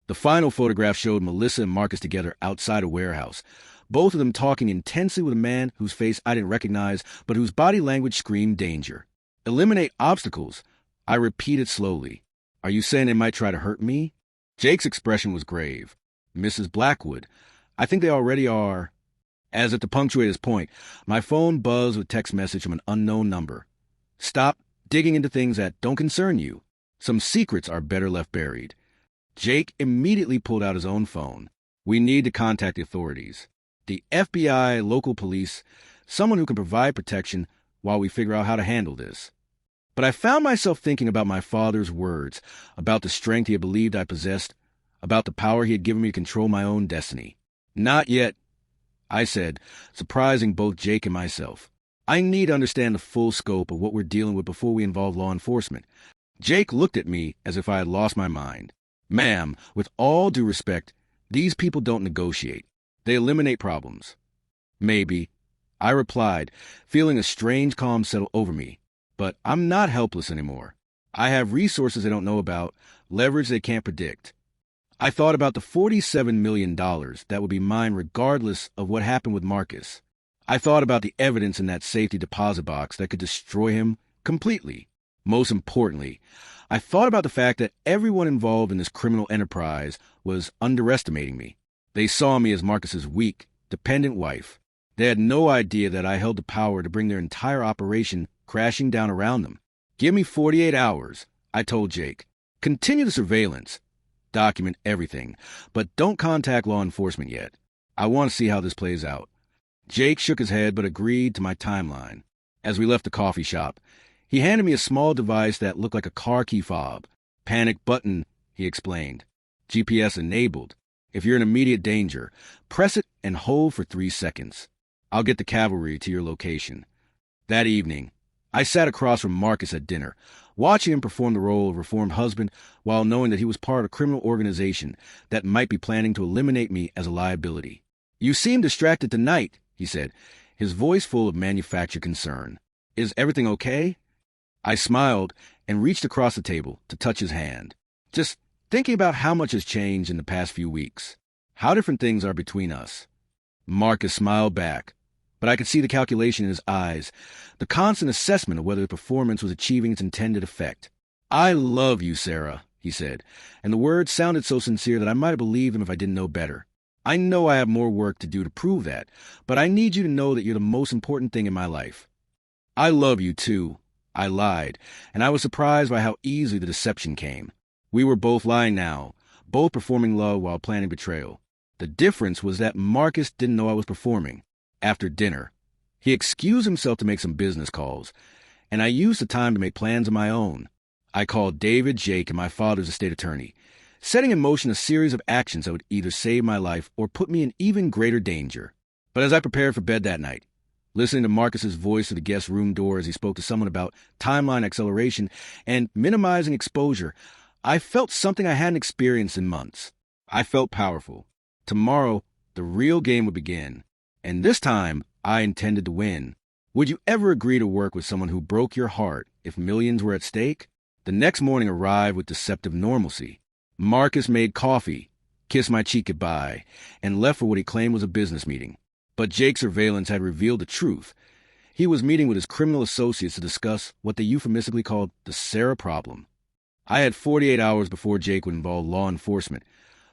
The final photograph showed Melissa and Marcus together outside a warehouse, both of them talking intensely with a man whose face I didn't recognize, but whose body language screamed danger. "Eliminate obstacles," I repeated slowly. "Are you saying they might try to hurt me?" Jake's expression was grave. "Mrs. Blackwood, I think they already are." As if to punctuate his point, my phone buzzed with a text message from an unknown number. "Stop digging into things that don't concern you. Some secrets are better left buried." Jake immediately pulled out his own phone. "We need to contact the authorities. The FBI, local police, someone who can provide protection while we figure out how to handle this." But I found myself thinking about my father's words, about the strength he had believed I possessed, about the power he had given me to control my own destiny. "Not yet," I said, surprising both Jake and myself. "I need to understand the full scope of what we're dealing with before we involve law enforcement." Jake looked at me as if I had lost my mind. "Ma'am, with all due respect, these people don't negotiate. They eliminate problems." "Maybe," I replied, feeling a strange calm settle over me. "But I'm not helpless anymore. I have resources they don't know about, leverage they can't predict." I thought about the $47 million that would be mine regardless of what happened with Marcus. I thought about the evidence in that safety deposit box that could destroy him completely. Most importantly, I thought about the fact that everyone involved in this criminal enterprise was underestimating me. They saw me as Marcus's weak, dependent wife. They had no idea that I held the power to bring their entire operation crashing down around them. "Give me 48 hours, I told Jake. "Continue the surveillance. Document everything, but don't contact law enforcement yet. I want to see how this plays out." Jake shook his head but agreed to my timeline. As we left the coffee shop, he handed me a small device that looked like a car key fob. Panic button, he explained. GPS enabled. If you're in immediate danger, press it and hold for 3 seconds. I'll get the cavalry to your location. That evening, I sat across from Marcus at dinner, watching him perform the role of reformed husband while knowing that he was part of a criminal organization that might be planning to eliminate me as a liability. "You seem distracted tonight," he said, his voice full of manufactured concern. "Is everything okay?" I smiled and reached across the table to touch his hand. "Just thinking about how much has changed in the past few weeks. How different things are between us." Marcus smiled back, but I could see the calculation in his eyes, the constant assessment of whether the performance was achieving its intended effect. "I love you, Sarah," he said, and the words sounded so sincere that I might have believed him if I didn't know better. "I know I have more work to do to prove that, but I need you to know that you're the most important thing in my life." "I love you, too." I lied, and I was surprised by how easily the deception came. We were both lying now, both performing love while planning betrayal. The difference was that Marcus didn't know I was performing. After dinner, he excused himself to make some business calls, and I used the time to make plans of my own. I called David, Jake, and my father's estate attorney, setting in motion a series of actions that would either save my life or put me in even greater danger. But as I prepared for bed that night, listening to Marcus's voice through the guest room door as he spoke to someone about timeline acceleration and minimizing exposure, I felt something I hadn't experienced in months. I felt powerful. Tomorrow, the real game would begin, and this time, I intended to win. Would you ever agree to work with someone who broke your heart if millions were at stake? The next morning arrived with deceptive normalcy. Marcus made coffee, kissed my cheek goodbye, and left for what he claimed was a business meeting. But Jake's surveillance had revealed the truth. He was meeting with his criminal associates to discuss what they euphemistically called the Sarah problem. I had 48 hours before Jake would involve law enforcement.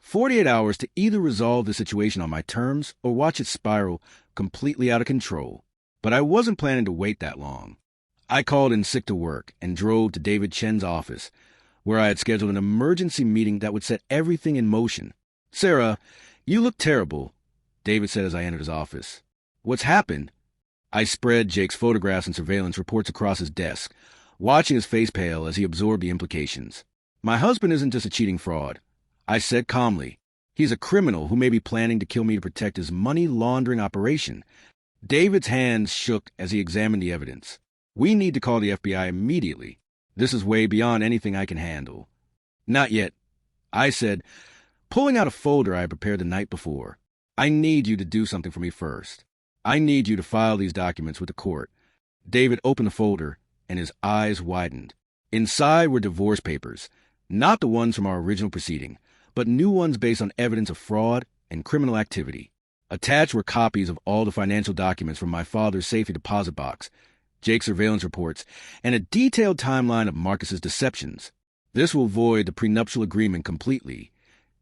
48 hours to either resolve the situation on my terms or watch it spiral completely out of control. But I wasn't planning to wait that long. I called in sick to work and drove to David Chen's office, where I had scheduled an emergency meeting that would set everything in motion. "Sarah, you look terrible," David said as I entered his office. "What's happened?" I spread Jake's photographs and surveillance reports across his desk, watching his face pale as he absorbed the implications. "My husband isn't just a cheating fraud," I said calmly. "He's a criminal who may be planning to kill me to protect his money laundering operation." David's hands shook as he examined the evidence. "We need to call the FBI immediately. This is way beyond anything I can handle." "Not yet," I said, pulling out a folder I had prepared the night before. "I need you to do something for me first. I need you to file these documents with the court." David opened the folder, and his eyes widened. Inside were divorce papers, not the ones from our original proceeding, but new ones based on evidence of fraud and criminal activity. Attached were copies of all the financial documents from my father's safety deposit box, Jake's surveillance reports, and a detailed timeline of Marcus's deceptions. "This will void the prenuptial agreement completely,"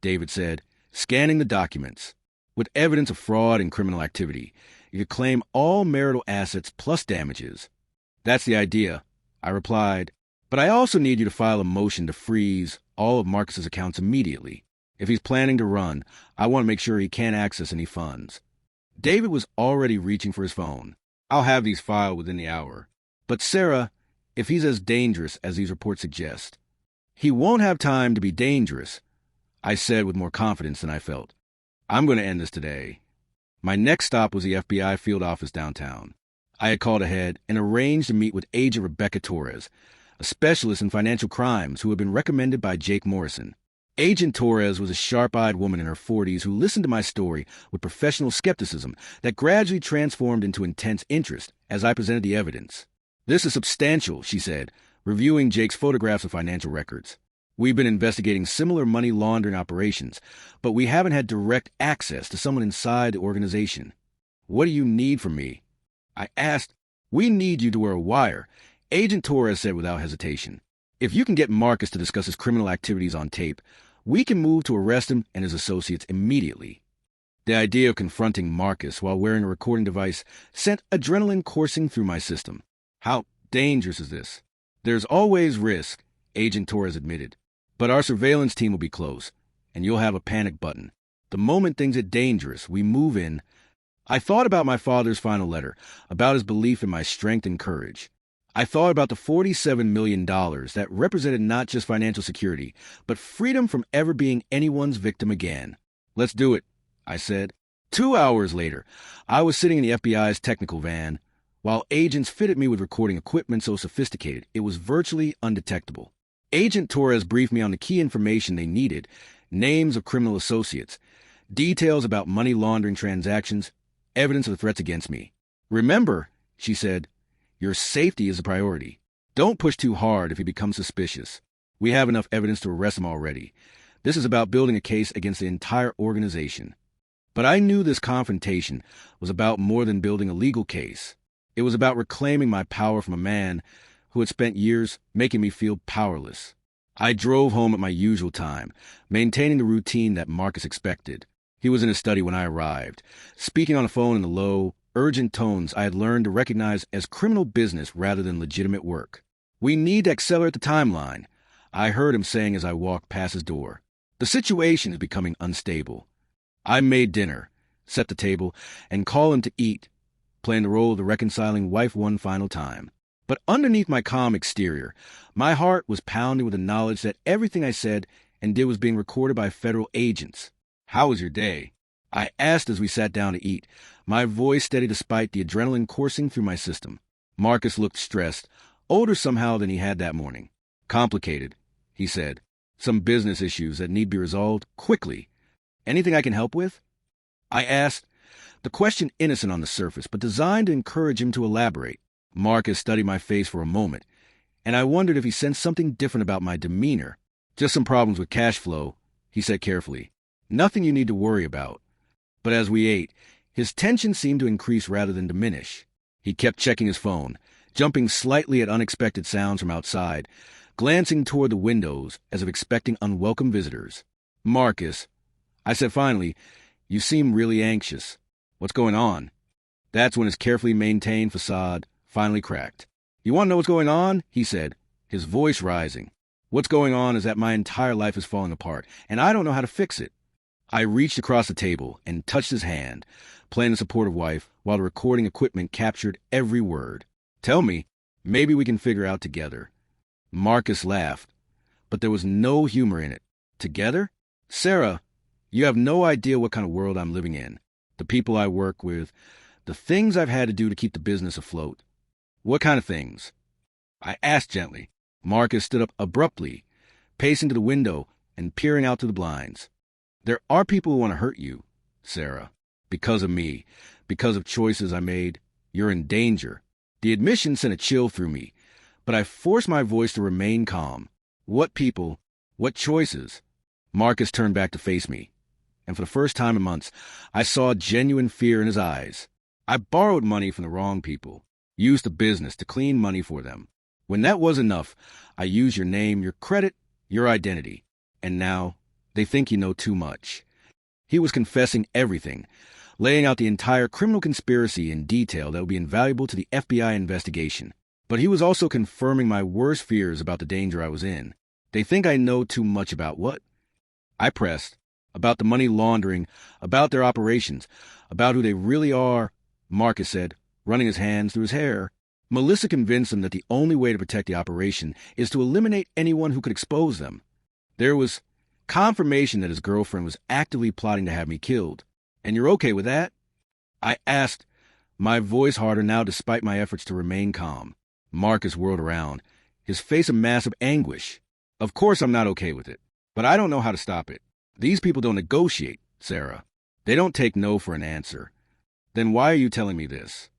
David said, scanning the documents. "With evidence of fraud and criminal activity, you could claim all marital assets plus damages." "That's the idea," I replied. "But I also need you to file a motion to freeze all of Marcus's accounts immediately. If he's planning to run, I want to make sure he can't access any funds." David was already reaching for his phone. "I'll have these filed within the hour." "But Sarah, if he's as dangerous as these reports suggest." "He won't have time to be dangerous," I said with more confidence than I felt. "I'm going to end this today." My next stop was the FBI field office downtown. I had called ahead and arranged to meet with Agent Rebecca Torres, a specialist in financial crimes who had been recommended by Jake Morrison. Agent Torres was a sharp-eyed woman in her 40s who listened to my story with professional skepticism that gradually transformed into intense interest as I presented the evidence. "This is substantial," she said, reviewing Jake's photographs of financial records. "We've been investigating similar money laundering operations, but we haven't had direct access to someone inside the organization. What do you need from me?" I asked. "We need you to wear a wire," Agent Torres said without hesitation. "If you can get Marcus to discuss his criminal activities on tape, we can move to arrest him and his associates immediately." The idea of confronting Marcus while wearing a recording device sent adrenaline coursing through my system. "How dangerous is this?" "There's always risk," Agent Torres admitted. "But our surveillance team will be close, and you'll have a panic button. The moment things get dangerous, we move in." I thought about my father's final letter, about his belief in my strength and courage. I thought about the $47 million that represented not just financial security, but freedom from ever being anyone's victim again. Let's do it, I said. 2 hours later, I was sitting in the FBI's technical van, while agents fitted me with recording equipment so sophisticated it was virtually undetectable. Agent Torres briefed me on the key information they needed: names of criminal associates, details about money laundering transactions, evidence of the threats against me. Remember, she said, your safety is a priority. Don't push too hard if he becomes suspicious. We have enough evidence to arrest him already. This is about building a case against the entire organization. But I knew this confrontation was about more than building a legal case. It was about reclaiming my power from a man who had spent years making me feel powerless. I drove home at my usual time, maintaining the routine that Marcus expected. He was in his study when I arrived, speaking on the phone in the low, urgent tones I had learned to recognize as criminal business rather than legitimate work. We need to accelerate the timeline, I heard him saying as I walked past his door. The situation is becoming unstable. I made dinner, set the table, and called him to eat, playing the role of the reconciling wife one final time. But underneath my calm exterior, my heart was pounding with the knowledge that everything I said and did was being recorded by federal agents. How was your day? I asked as we sat down to eat, my voice steady despite the adrenaline coursing through my system. Marcus looked stressed, older somehow than he had that morning. Complicated, he said. Some business issues that need to be resolved quickly. Anything I can help with? I asked, the question innocent on the surface, but designed to encourage him to elaborate. Marcus studied my face for a moment, and I wondered if he sensed something different about my demeanor. Just some problems with cash flow, he said carefully. Nothing you need to worry about. But as we ate, his tension seemed to increase rather than diminish. He kept checking his phone, jumping slightly at unexpected sounds from outside, glancing toward the windows as if expecting unwelcome visitors. Marcus, I said finally, you seem really anxious. What's going on? That's when his carefully maintained facade finally cracked. You want to know what's going on? He said, his voice rising. What's going on is that my entire life is falling apart, and I don't know how to fix it. I reached across the table and touched his hand, playing the supportive wife while the recording equipment captured every word. Tell me, maybe we can figure out together. Marcus laughed, but there was no humor in it. Together? Sarah, you have no idea what kind of world I'm living in. The people I work with, the things I've had to do to keep the business afloat. What kind of things? I asked gently. Marcus stood up abruptly, pacing to the window and peering out through the blinds. There are people who want to hurt you, Sarah. Because of me, because of choices I made, you're in danger. The admission sent a chill through me, but I forced my voice to remain calm. What people? What choices? Marcus turned back to face me, and for the first time in months, I saw genuine fear in his eyes. I borrowed money from the wrong people, used the business to clean money for them. When that was enough, I used your name, your credit, your identity, and now they think you know too much. He was confessing everything, laying out the entire criminal conspiracy in detail that would be invaluable to the FBI investigation. But he was also confirming my worst fears about the danger I was in. They think I know too much about what? I pressed. About the money laundering, about their operations, about who they really are, Marcus said, running his hands through his hair. Melissa convinced him that the only way to protect the operation is to eliminate anyone who could expose them. There was confirmation that his girlfriend was actively plotting to have me killed. And you're okay with that? I asked, my voice harder now despite my efforts to remain calm. Marcus whirled around, his face a mask of anguish. Of course I'm not okay with it, but I don't know how to stop it. These people don't negotiate, Sarah. They don't take no for an answer. Then why are you telling me this?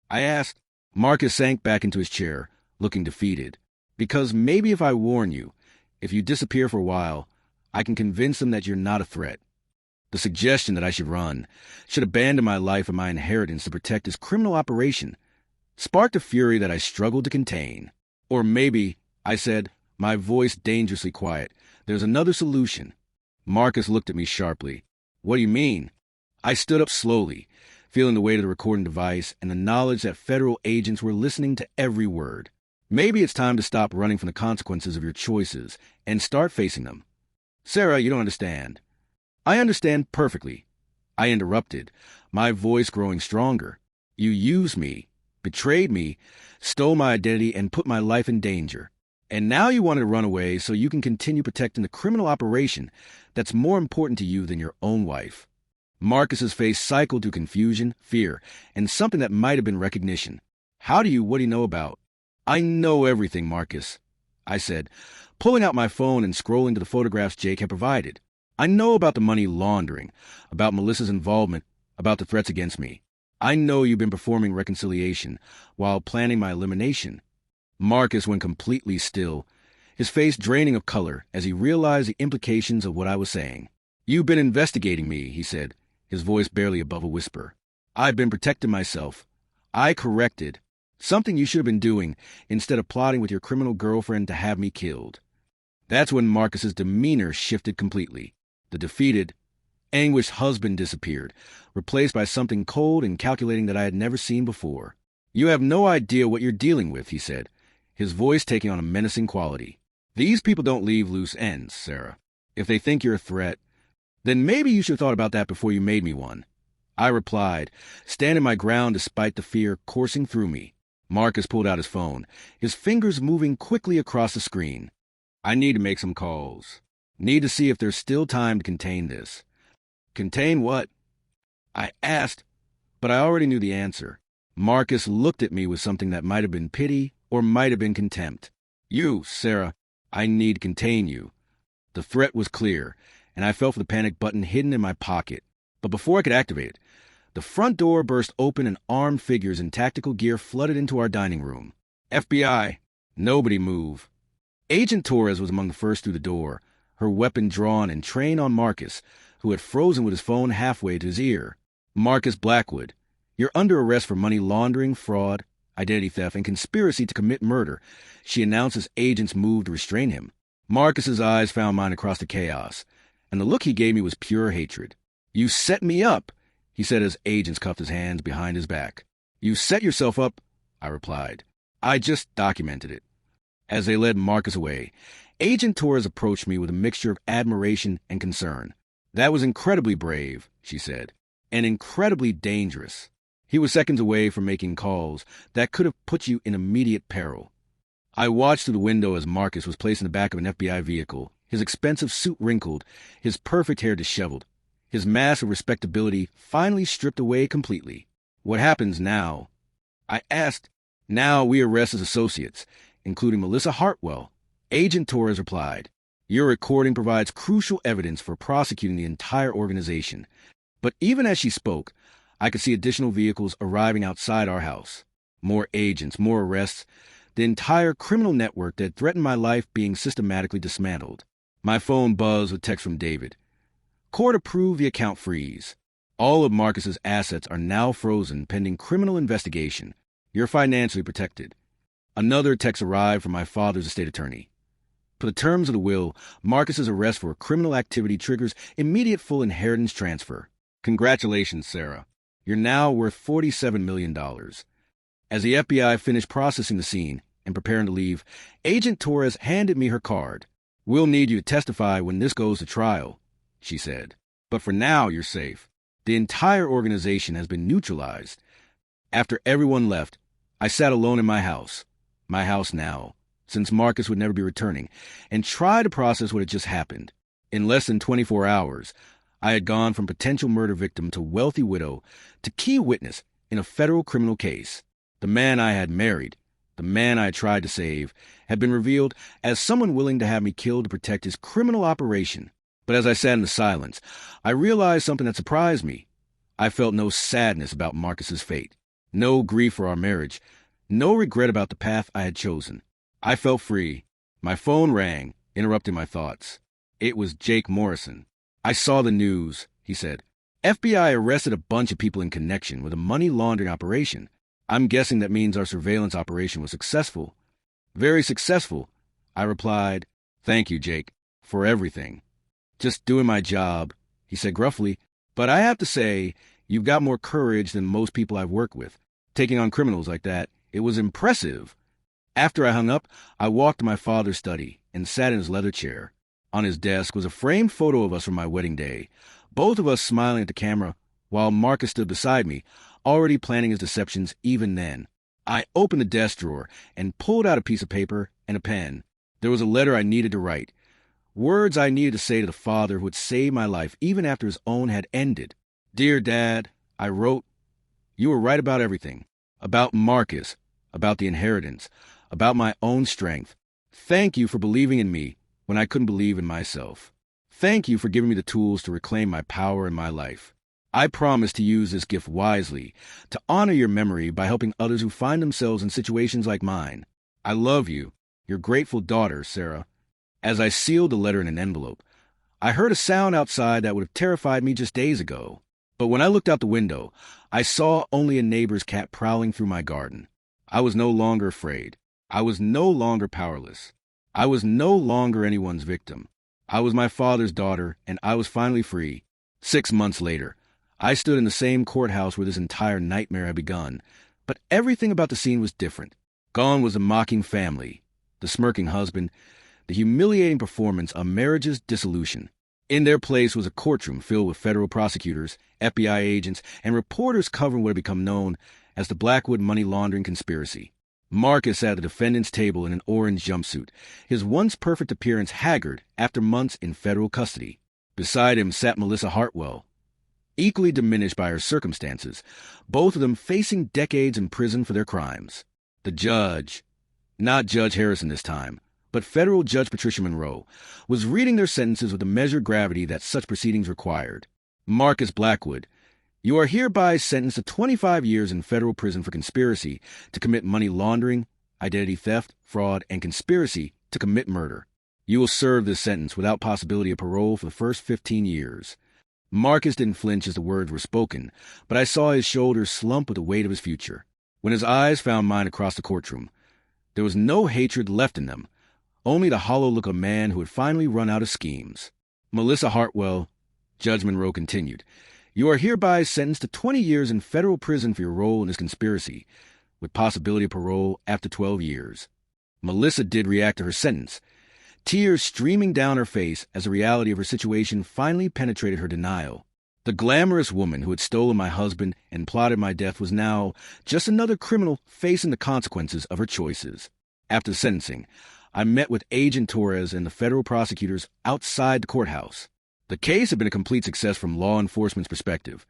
I asked. Marcus sank back into his chair, looking defeated. Because maybe if I warn you, if you disappear for a while, I can convince them that you're not a threat. The suggestion that I should run, should abandon my life and my inheritance to protect this criminal operation, sparked a fury that I struggled to contain. Or maybe, I said, my voice dangerously quiet, there's another solution. Marcus looked at me sharply. What do you mean? I stood up slowly, feeling the weight of the recording device and the knowledge that federal agents were listening to every word. Maybe it's time to stop running from the consequences of your choices and start facing them. Sarah, you don't understand. I understand perfectly. I interrupted, my voice growing stronger. You used me, betrayed me, stole my identity, and put my life in danger. And now you want to run away so you can continue protecting the criminal operation that's more important to you than your own wife. Marcus's face cycled through confusion, fear, and something that might have been recognition. What do you know about? I know everything, Marcus, I said, pulling out my phone and scrolling to the photographs Jake had provided. I know about the money laundering, about Melissa's involvement, about the threats against me. I know you've been performing reconciliation while planning my elimination. Marcus went completely still, his face draining of color as he realized the implications of what I was saying. You've been investigating me, he said, his voice barely above a whisper. I've been protecting myself. I corrected. Something you should have been doing instead of plotting with your criminal girlfriend to have me killed. That's when Marcus's demeanor shifted completely. The defeated, anguished husband disappeared, replaced by something cold and calculating that I had never seen before. You have no idea what you're dealing with, he said, his voice taking on a menacing quality. These people don't leave loose ends, Sarah. If they think you're a threat, then maybe you should have thought about that before you made me one. I replied, standing my ground despite the fear coursing through me. Marcus pulled out his phone, his fingers moving quickly across the screen. I need to make some calls. Need to see if there's still time to contain this. Contain what? I asked, but I already knew the answer. Marcus looked at me with something that might have been pity or might have been contempt. You, Sarah, I need to contain you. The threat was clear, and I felt for the panic button hidden in my pocket. But before I could activate it, the front door burst open and armed figures in tactical gear flooded into our dining room. FBI. Nobody move. Agent Torres was among the first through the door, her weapon drawn and trained on Marcus, who had frozen with his phone halfway to his ear. Marcus Blackwood, you're under arrest for money laundering, fraud, identity theft, and conspiracy to commit murder, she announced as agents moved to restrain him. Marcus's eyes found mine across the chaos, and the look he gave me was pure hatred. You set me up, he said as agents cuffed his hands behind his back. You set yourself up, I replied. I just documented it. As they led Marcus away, Agent Torres approached me with a mixture of admiration and concern. That was incredibly brave, she said, and incredibly dangerous. He was seconds away from making calls that could have put you in immediate peril. I watched through the window as Marcus was placed in the back of an FBI vehicle, his expensive suit wrinkled, his perfect hair disheveled, his mask of respectability finally stripped away completely. What happens now? I asked. Now we arrest his associates, including Melissa Hartwell. Agent Torres replied, your recording provides crucial evidence for prosecuting the entire organization. But even as she spoke, I could see additional vehicles arriving outside our house. More agents, more arrests, the entire criminal network that threatened my life being systematically dismantled. My phone buzzed with text from David. Court approved the account freeze. All of Marcus's assets are now frozen pending criminal investigation. You're financially protected. Another text arrived from my father's estate attorney. Per the terms of the will, Marcus's arrest for criminal activity triggers immediate full inheritance transfer. Congratulations, Sarah. You're now worth $47 million. As the FBI finished processing the scene and preparing to leave, Agent Torres handed me her card. We'll need you to testify when this goes to trial, she said. But for now, you're safe. The entire organization has been neutralized. After everyone left, I sat alone in my house now, since Marcus would never be returning, and tried to process what had just happened. In less than 24 hours, I had gone from potential murder victim to wealthy widow to key witness in a federal criminal case. The man I had married, the man I had tried to save, had been revealed as someone willing to have me killed to protect his criminal operation. But as I sat in the silence, I realized something that surprised me. I felt no sadness about Marcus's fate, no grief for our marriage, no regret about the path I had chosen. I felt free. My phone rang, interrupting my thoughts. It was Jake Morrison. I saw the news, he said. FBI arrested a bunch of people in connection with a money laundering operation. I'm guessing that means our surveillance operation was successful. Very successful, I replied. Thank you, Jake, for everything. Just doing my job, he said gruffly. But I have to say, you've got more courage than most people I've worked with. Taking on criminals like that, it was impressive. After I hung up, I walked to my father's study and sat in his leather chair. On his desk was a framed photo of us from my wedding day, both of us smiling at the camera while Marcus stood beside me, already planning his deceptions even then. I opened the desk drawer and pulled out a piece of paper and a pen. There was a letter I needed to write. Words I needed to say to the father who had saved my life even after his own had ended. "Dear Dad," I wrote, "you were right about everything. About Marcus, about the inheritance, about my own strength. Thank you for believing in me when I couldn't believe in myself. Thank you for giving me the tools to reclaim my power in my life. I promise to use this gift wisely, to honor your memory by helping others who find themselves in situations like mine. I love you, your grateful daughter, Sarah." As I sealed the letter in an envelope, I heard a sound outside that would have terrified me just days ago. But when I looked out the window, I saw only a neighbor's cat prowling through my garden. I was no longer afraid. I was no longer powerless. I was no longer anyone's victim. I was my father's daughter, and I was finally free. 6 months later, I stood in the same courthouse where this entire nightmare had begun, but everything about the scene was different. Gone was the mocking family, the smirking husband, the humiliating performance of marriage's dissolution. In their place was a courtroom filled with federal prosecutors, FBI agents, and reporters covering what had become known as the Blackwood money laundering conspiracy. Marcus sat at the defendant's table in an orange jumpsuit, his once perfect appearance haggard after months in federal custody. Beside him sat Melissa Hartwell, equally diminished by her circumstances, both of them facing decades in prison for their crimes. The judge, not Judge Harrison this time, but federal Judge Patricia Monroe, was reading their sentences with the measured gravity that such proceedings required. "Marcus Blackwood, you are hereby sentenced to 25 years in federal prison for conspiracy to commit money laundering, identity theft, fraud, and conspiracy to commit murder. You will serve this sentence without possibility of parole for the first 15 years. Marcus didn't flinch as the words were spoken, but I saw his shoulders slump with the weight of his future. When his eyes found mine across the courtroom, there was no hatred left in them, only the hollow look of a man who had finally run out of schemes. "Melissa Hartwell," Judge Monroe continued, "you are hereby sentenced to 20 years in federal prison for your role in this conspiracy, with possibility of parole after 12 years. Melissa did react to her sentence, tears streaming down her face as the reality of her situation finally penetrated her denial. The glamorous woman who had stolen my husband and plotted my death was now just another criminal facing the consequences of her choices. After the sentencing, I met with Agent Torres and the federal prosecutors outside the courthouse. The case had been a complete success from law enforcement's perspective.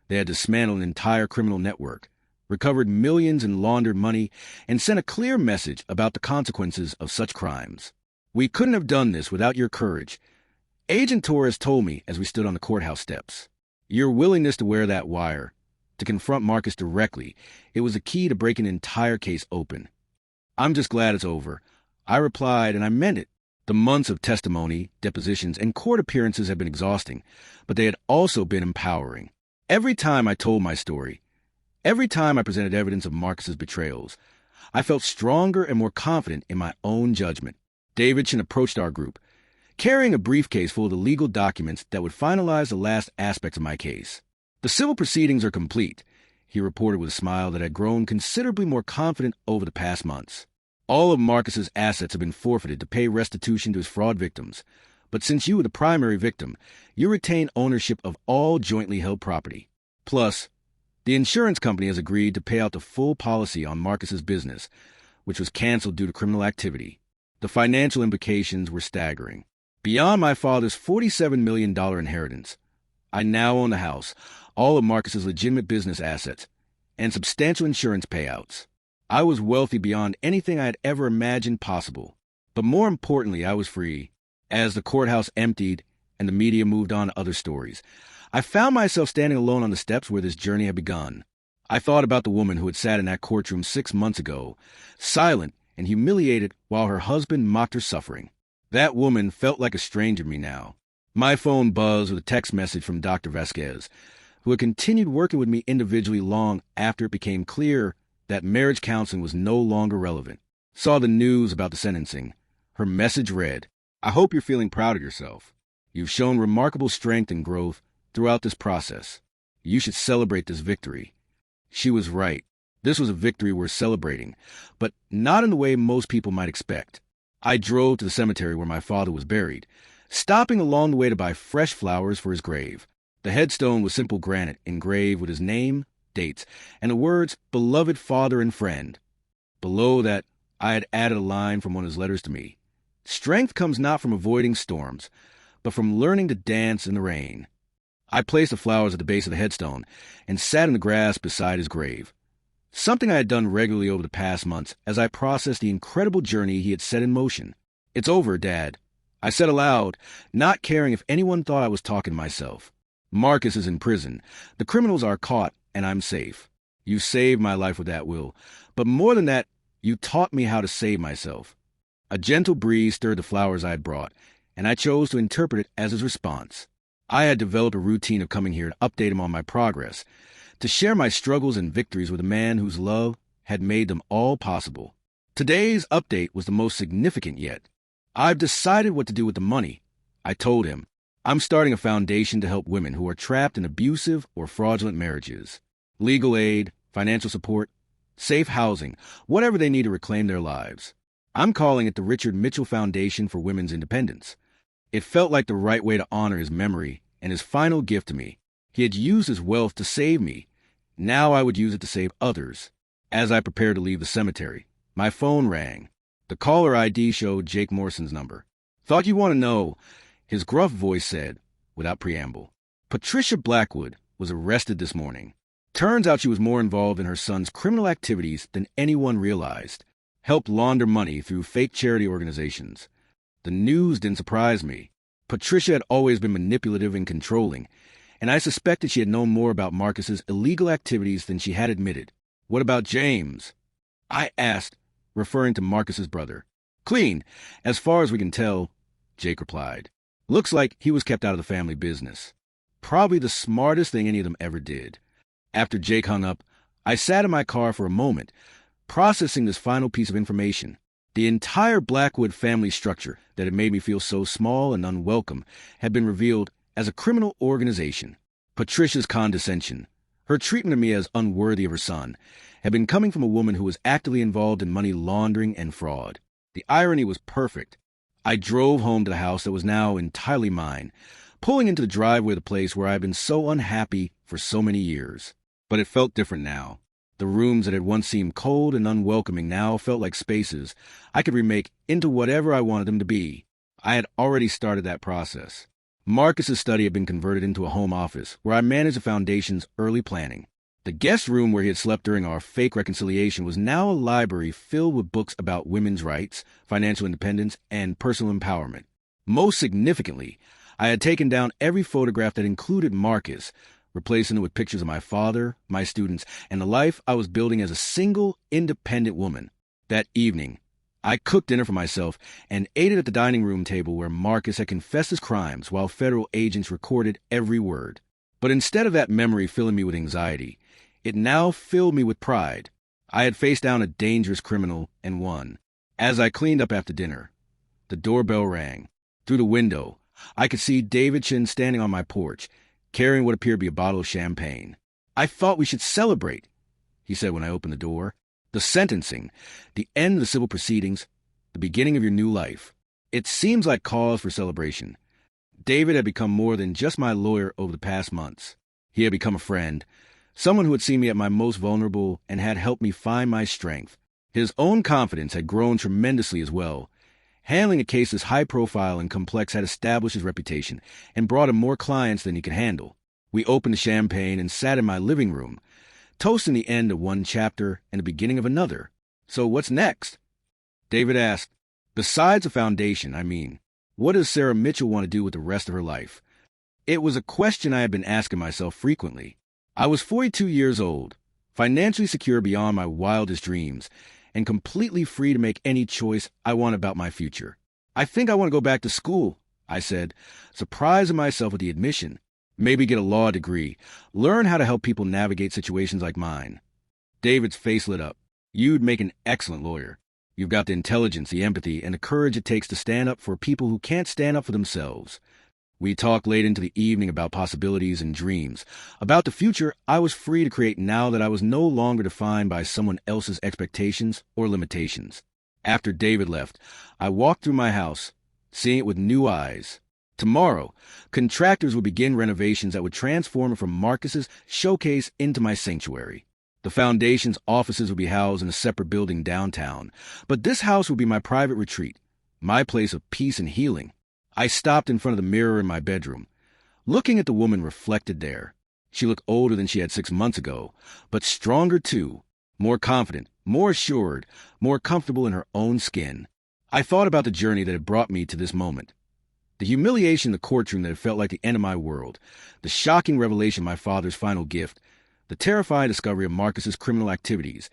They had dismantled an entire criminal network, recovered millions in laundered money, and sent a clear message about the consequences of such crimes. We couldn't have done this without your courage. Agent Torres told me as we stood on the courthouse steps. Your willingness to wear that wire, to confront Marcus directly, it was the key to breaking the entire case open. I'm just glad it's over. I replied, and I meant it. The months of testimony, depositions, and court appearances had been exhausting, but they had also been empowering. Every time I told my story, every time I presented evidence of Marcus's betrayals, I felt stronger and more confident in my own judgment. Davidson approached our group, carrying a briefcase full of the legal documents that would finalize the last aspects of my case. "The civil proceedings are complete," he reported with a smile that had grown considerably more confident over the past months. "All of Marcus's assets have been forfeited to pay restitution to his fraud victims, but since you were the primary victim, you retain ownership of all jointly held property. Plus, the insurance company has agreed to pay out the full policy on Marcus's business, which was canceled due to criminal activity. The financial implications were staggering. Beyond my father's $47 million inheritance, I now own the house, all of Marcus's legitimate business assets, and substantial insurance payouts. I was wealthy beyond anything I had ever imagined possible. But more importantly, I was free. As the courthouse emptied and the media moved on to other stories, I found myself standing alone on the steps where this journey had begun. I thought about the woman who had sat in that courtroom 6 months ago, silent and humiliated while her husband mocked her suffering. That woman felt like a stranger to me now. My phone buzzed with a text message from Dr. Vasquez, who had continued working with me individually long after it became clear that marriage counseling was no longer relevant. Saw the news about the sentencing. Her message read, "I hope you're feeling proud of yourself. You've shown remarkable strength and growth throughout this process. You should celebrate this victory." She was right. This was a victory worth celebrating, but not in the way most people might expect. I drove to the cemetery where my father was buried, stopping along the way to buy fresh flowers for his grave. The headstone was simple granite, engraved with his name, dates, and the words, "Beloved Father and Friend." Below that, I had added a line from one of his letters to me. "Strength comes not from avoiding storms, but from learning to dance in the rain." I placed the flowers at the base of the headstone and sat in the grass beside his grave. Something I had done regularly over the past months as I processed the incredible journey he had set in motion. "It's over, Dad," I said aloud, not caring if anyone thought I was talking to myself. "Marcus is in prison. The criminals are caught, and I'm safe. You saved my life with that will. But more than that, you taught me how to save myself." A gentle breeze stirred the flowers I had brought, and I chose to interpret it as his response. I had developed a routine of coming here to update him on my progress, to share my struggles and victories with a man whose love had made them all possible. Today's update was the most significant yet. "I've decided what to do with the money," I told him. "I'm starting a foundation to help women who are trapped in abusive or fraudulent marriages. Legal aid, financial support, safe housing, whatever they need to reclaim their lives. I'm calling it the Richard Mitchell Foundation for Women's Independence." It felt like the right way to honor his memory and his final gift to me. He had used his wealth to save me. Now I would use it to save others. As I prepared to leave the cemetery, my phone rang. The caller ID showed Jake Morrison's number. "Thought you'd want to know," his gruff voice said, without preamble. Patricia Blackwood was arrested this morning. Turns out she was more involved in her son's criminal activities than anyone realized. Helped launder money through fake charity organizations. The news didn't surprise me. Patricia had always been manipulative and controlling, and I suspected she had known more about Marcus's illegal activities than she had admitted. "What about James?" I asked, referring to Marcus's brother. "Clean, as far as we can tell," Jake replied. "Looks like he was kept out of the family business. Probably the smartest thing any of them ever did." After Jake hung up, I sat in my car for a moment, processing this final piece of information. The entire Blackwood family structure that had made me feel so small and unwelcome had been revealed as a criminal organization. Patricia's condescension, her treatment of me as unworthy of her son, had been coming from a woman who was actively involved in money laundering and fraud. The irony was perfect. I drove home to the house that was now entirely mine, pulling into the driveway of the place where I had been so unhappy for so many years. But it felt different now. The rooms that had once seemed cold and unwelcoming now felt like spaces I could remake into whatever I wanted them to be. I had already started that process. Marcus's study had been converted into a home office where I managed the foundation's early planning. The guest room where he had slept during our fake reconciliation was now a library filled with books about women's rights, financial independence, and personal empowerment. Most significantly, I had taken down every photograph that included Marcus, replacing it with pictures of my father, my students, and the life I was building as a single, independent woman. That evening, I cooked dinner for myself and ate it at the dining room table where Marcus had confessed his crimes while federal agents recorded every word. But instead of that memory filling me with anxiety, it now filled me with pride. I had faced down a dangerous criminal and won. As I cleaned up after dinner, the doorbell rang. Through the window, I could see David Chin standing on my porch, carrying what appeared to be a bottle of champagne. "I thought we should celebrate," he said when I opened the door. "The sentencing, the end of the civil proceedings, the beginning of your new life. It seems like cause for celebration." David had become more than just my lawyer over the past months. He had become a friend, someone who had seen me at my most vulnerable and had helped me find my strength. His own confidence had grown tremendously as well. Handling a case as high-profile and complex had established his reputation and brought him more clients than he could handle. We opened the champagne and sat in my living room, toasting the end of one chapter and the beginning of another. "So what's next?" David asked. "Besides the foundation, what does Sarah Mitchell want to do with the rest of her life?" It was a question I had been asking myself frequently. I was 42 years old, financially secure beyond my wildest dreams, and completely free to make any choice I want about my future. "I think I want to go back to school," I said, surprising myself with the admission. "Maybe get a law degree, learn how to help people navigate situations like mine." David's face lit up. "You'd make an excellent lawyer. You've got the intelligence, the empathy, and the courage it takes to stand up for people who can't stand up for themselves." We talked late into the evening about possibilities and dreams, about the future I was free to create now that I was no longer defined by someone else's expectations or limitations. After David left, I walked through my house, seeing it with new eyes. Tomorrow, contractors would begin renovations that would transform it from Marcus's showcase into my sanctuary. The foundation's offices would be housed in a separate building downtown, but this house would be my private retreat, my place of peace and healing. I stopped in front of the mirror in my bedroom, looking at the woman reflected there. She looked older than she had 6 months ago, but stronger too, more confident, more assured, more comfortable in her own skin. I thought about the journey that had brought me to this moment. The humiliation in the courtroom that had felt like the end of my world, the shocking revelation of my father's final gift, the terrifying discovery of Marcus's criminal activities,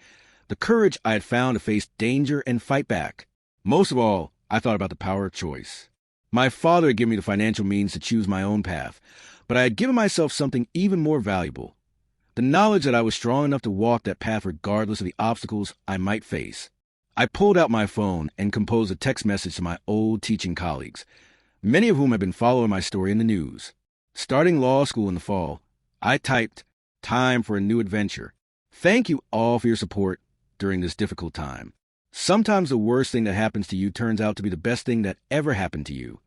the courage I had found to face danger and fight back. Most of all, I thought about the power of choice. My father had given me the financial means to choose my own path, but I had given myself something even more valuable, the knowledge that I was strong enough to walk that path regardless of the obstacles I might face. I pulled out my phone and composed a text message to my old teaching colleagues, many of whom had been following my story in the news. Starting law school in the fall, I typed, "Time for a new adventure. Thank you all for your support during this difficult time. Sometimes the worst thing that happens to you turns out to be the best thing that ever happened to you."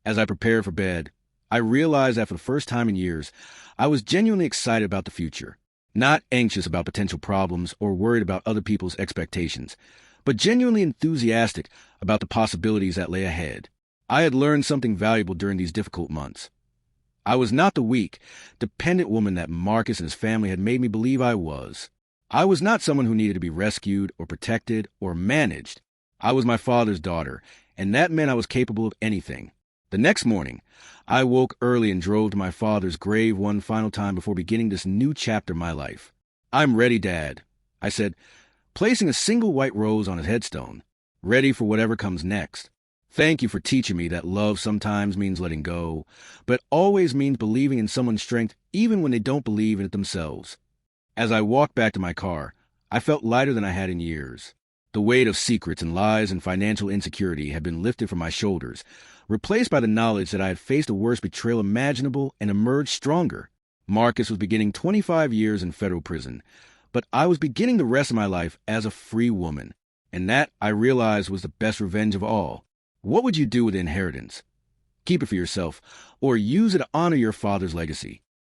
As I prepared for bed, I realized that for the first time in years, I was genuinely excited about the future. Not anxious about potential problems or worried about other people's expectations, but genuinely enthusiastic about the possibilities that lay ahead. I had learned something valuable during these difficult months. I was not the weak, dependent woman that Marcus and his family had made me believe I was. I was not someone who needed to be rescued or protected or managed. I was my father's daughter, and that meant I was capable of anything. The next morning, I woke early and drove to my father's grave one final time before beginning this new chapter of my life. "I'm ready, Dad," I said, placing a single white rose on his headstone, ready for whatever comes next. "Thank you for teaching me that love sometimes means letting go, but always means believing in someone's strength even when they don't believe in it themselves." As I walked back to my car, I felt lighter than I had in years. The weight of secrets and lies and financial insecurity had been lifted from my shoulders, replaced by the knowledge that I had faced the worst betrayal imaginable and emerged stronger. Marcus was beginning 25 years in federal prison, but I was beginning the rest of my life as a free woman, and that, I realized, was the best revenge of all. What would you do with the inheritance? Keep it for yourself, or use it to honor your father's legacy.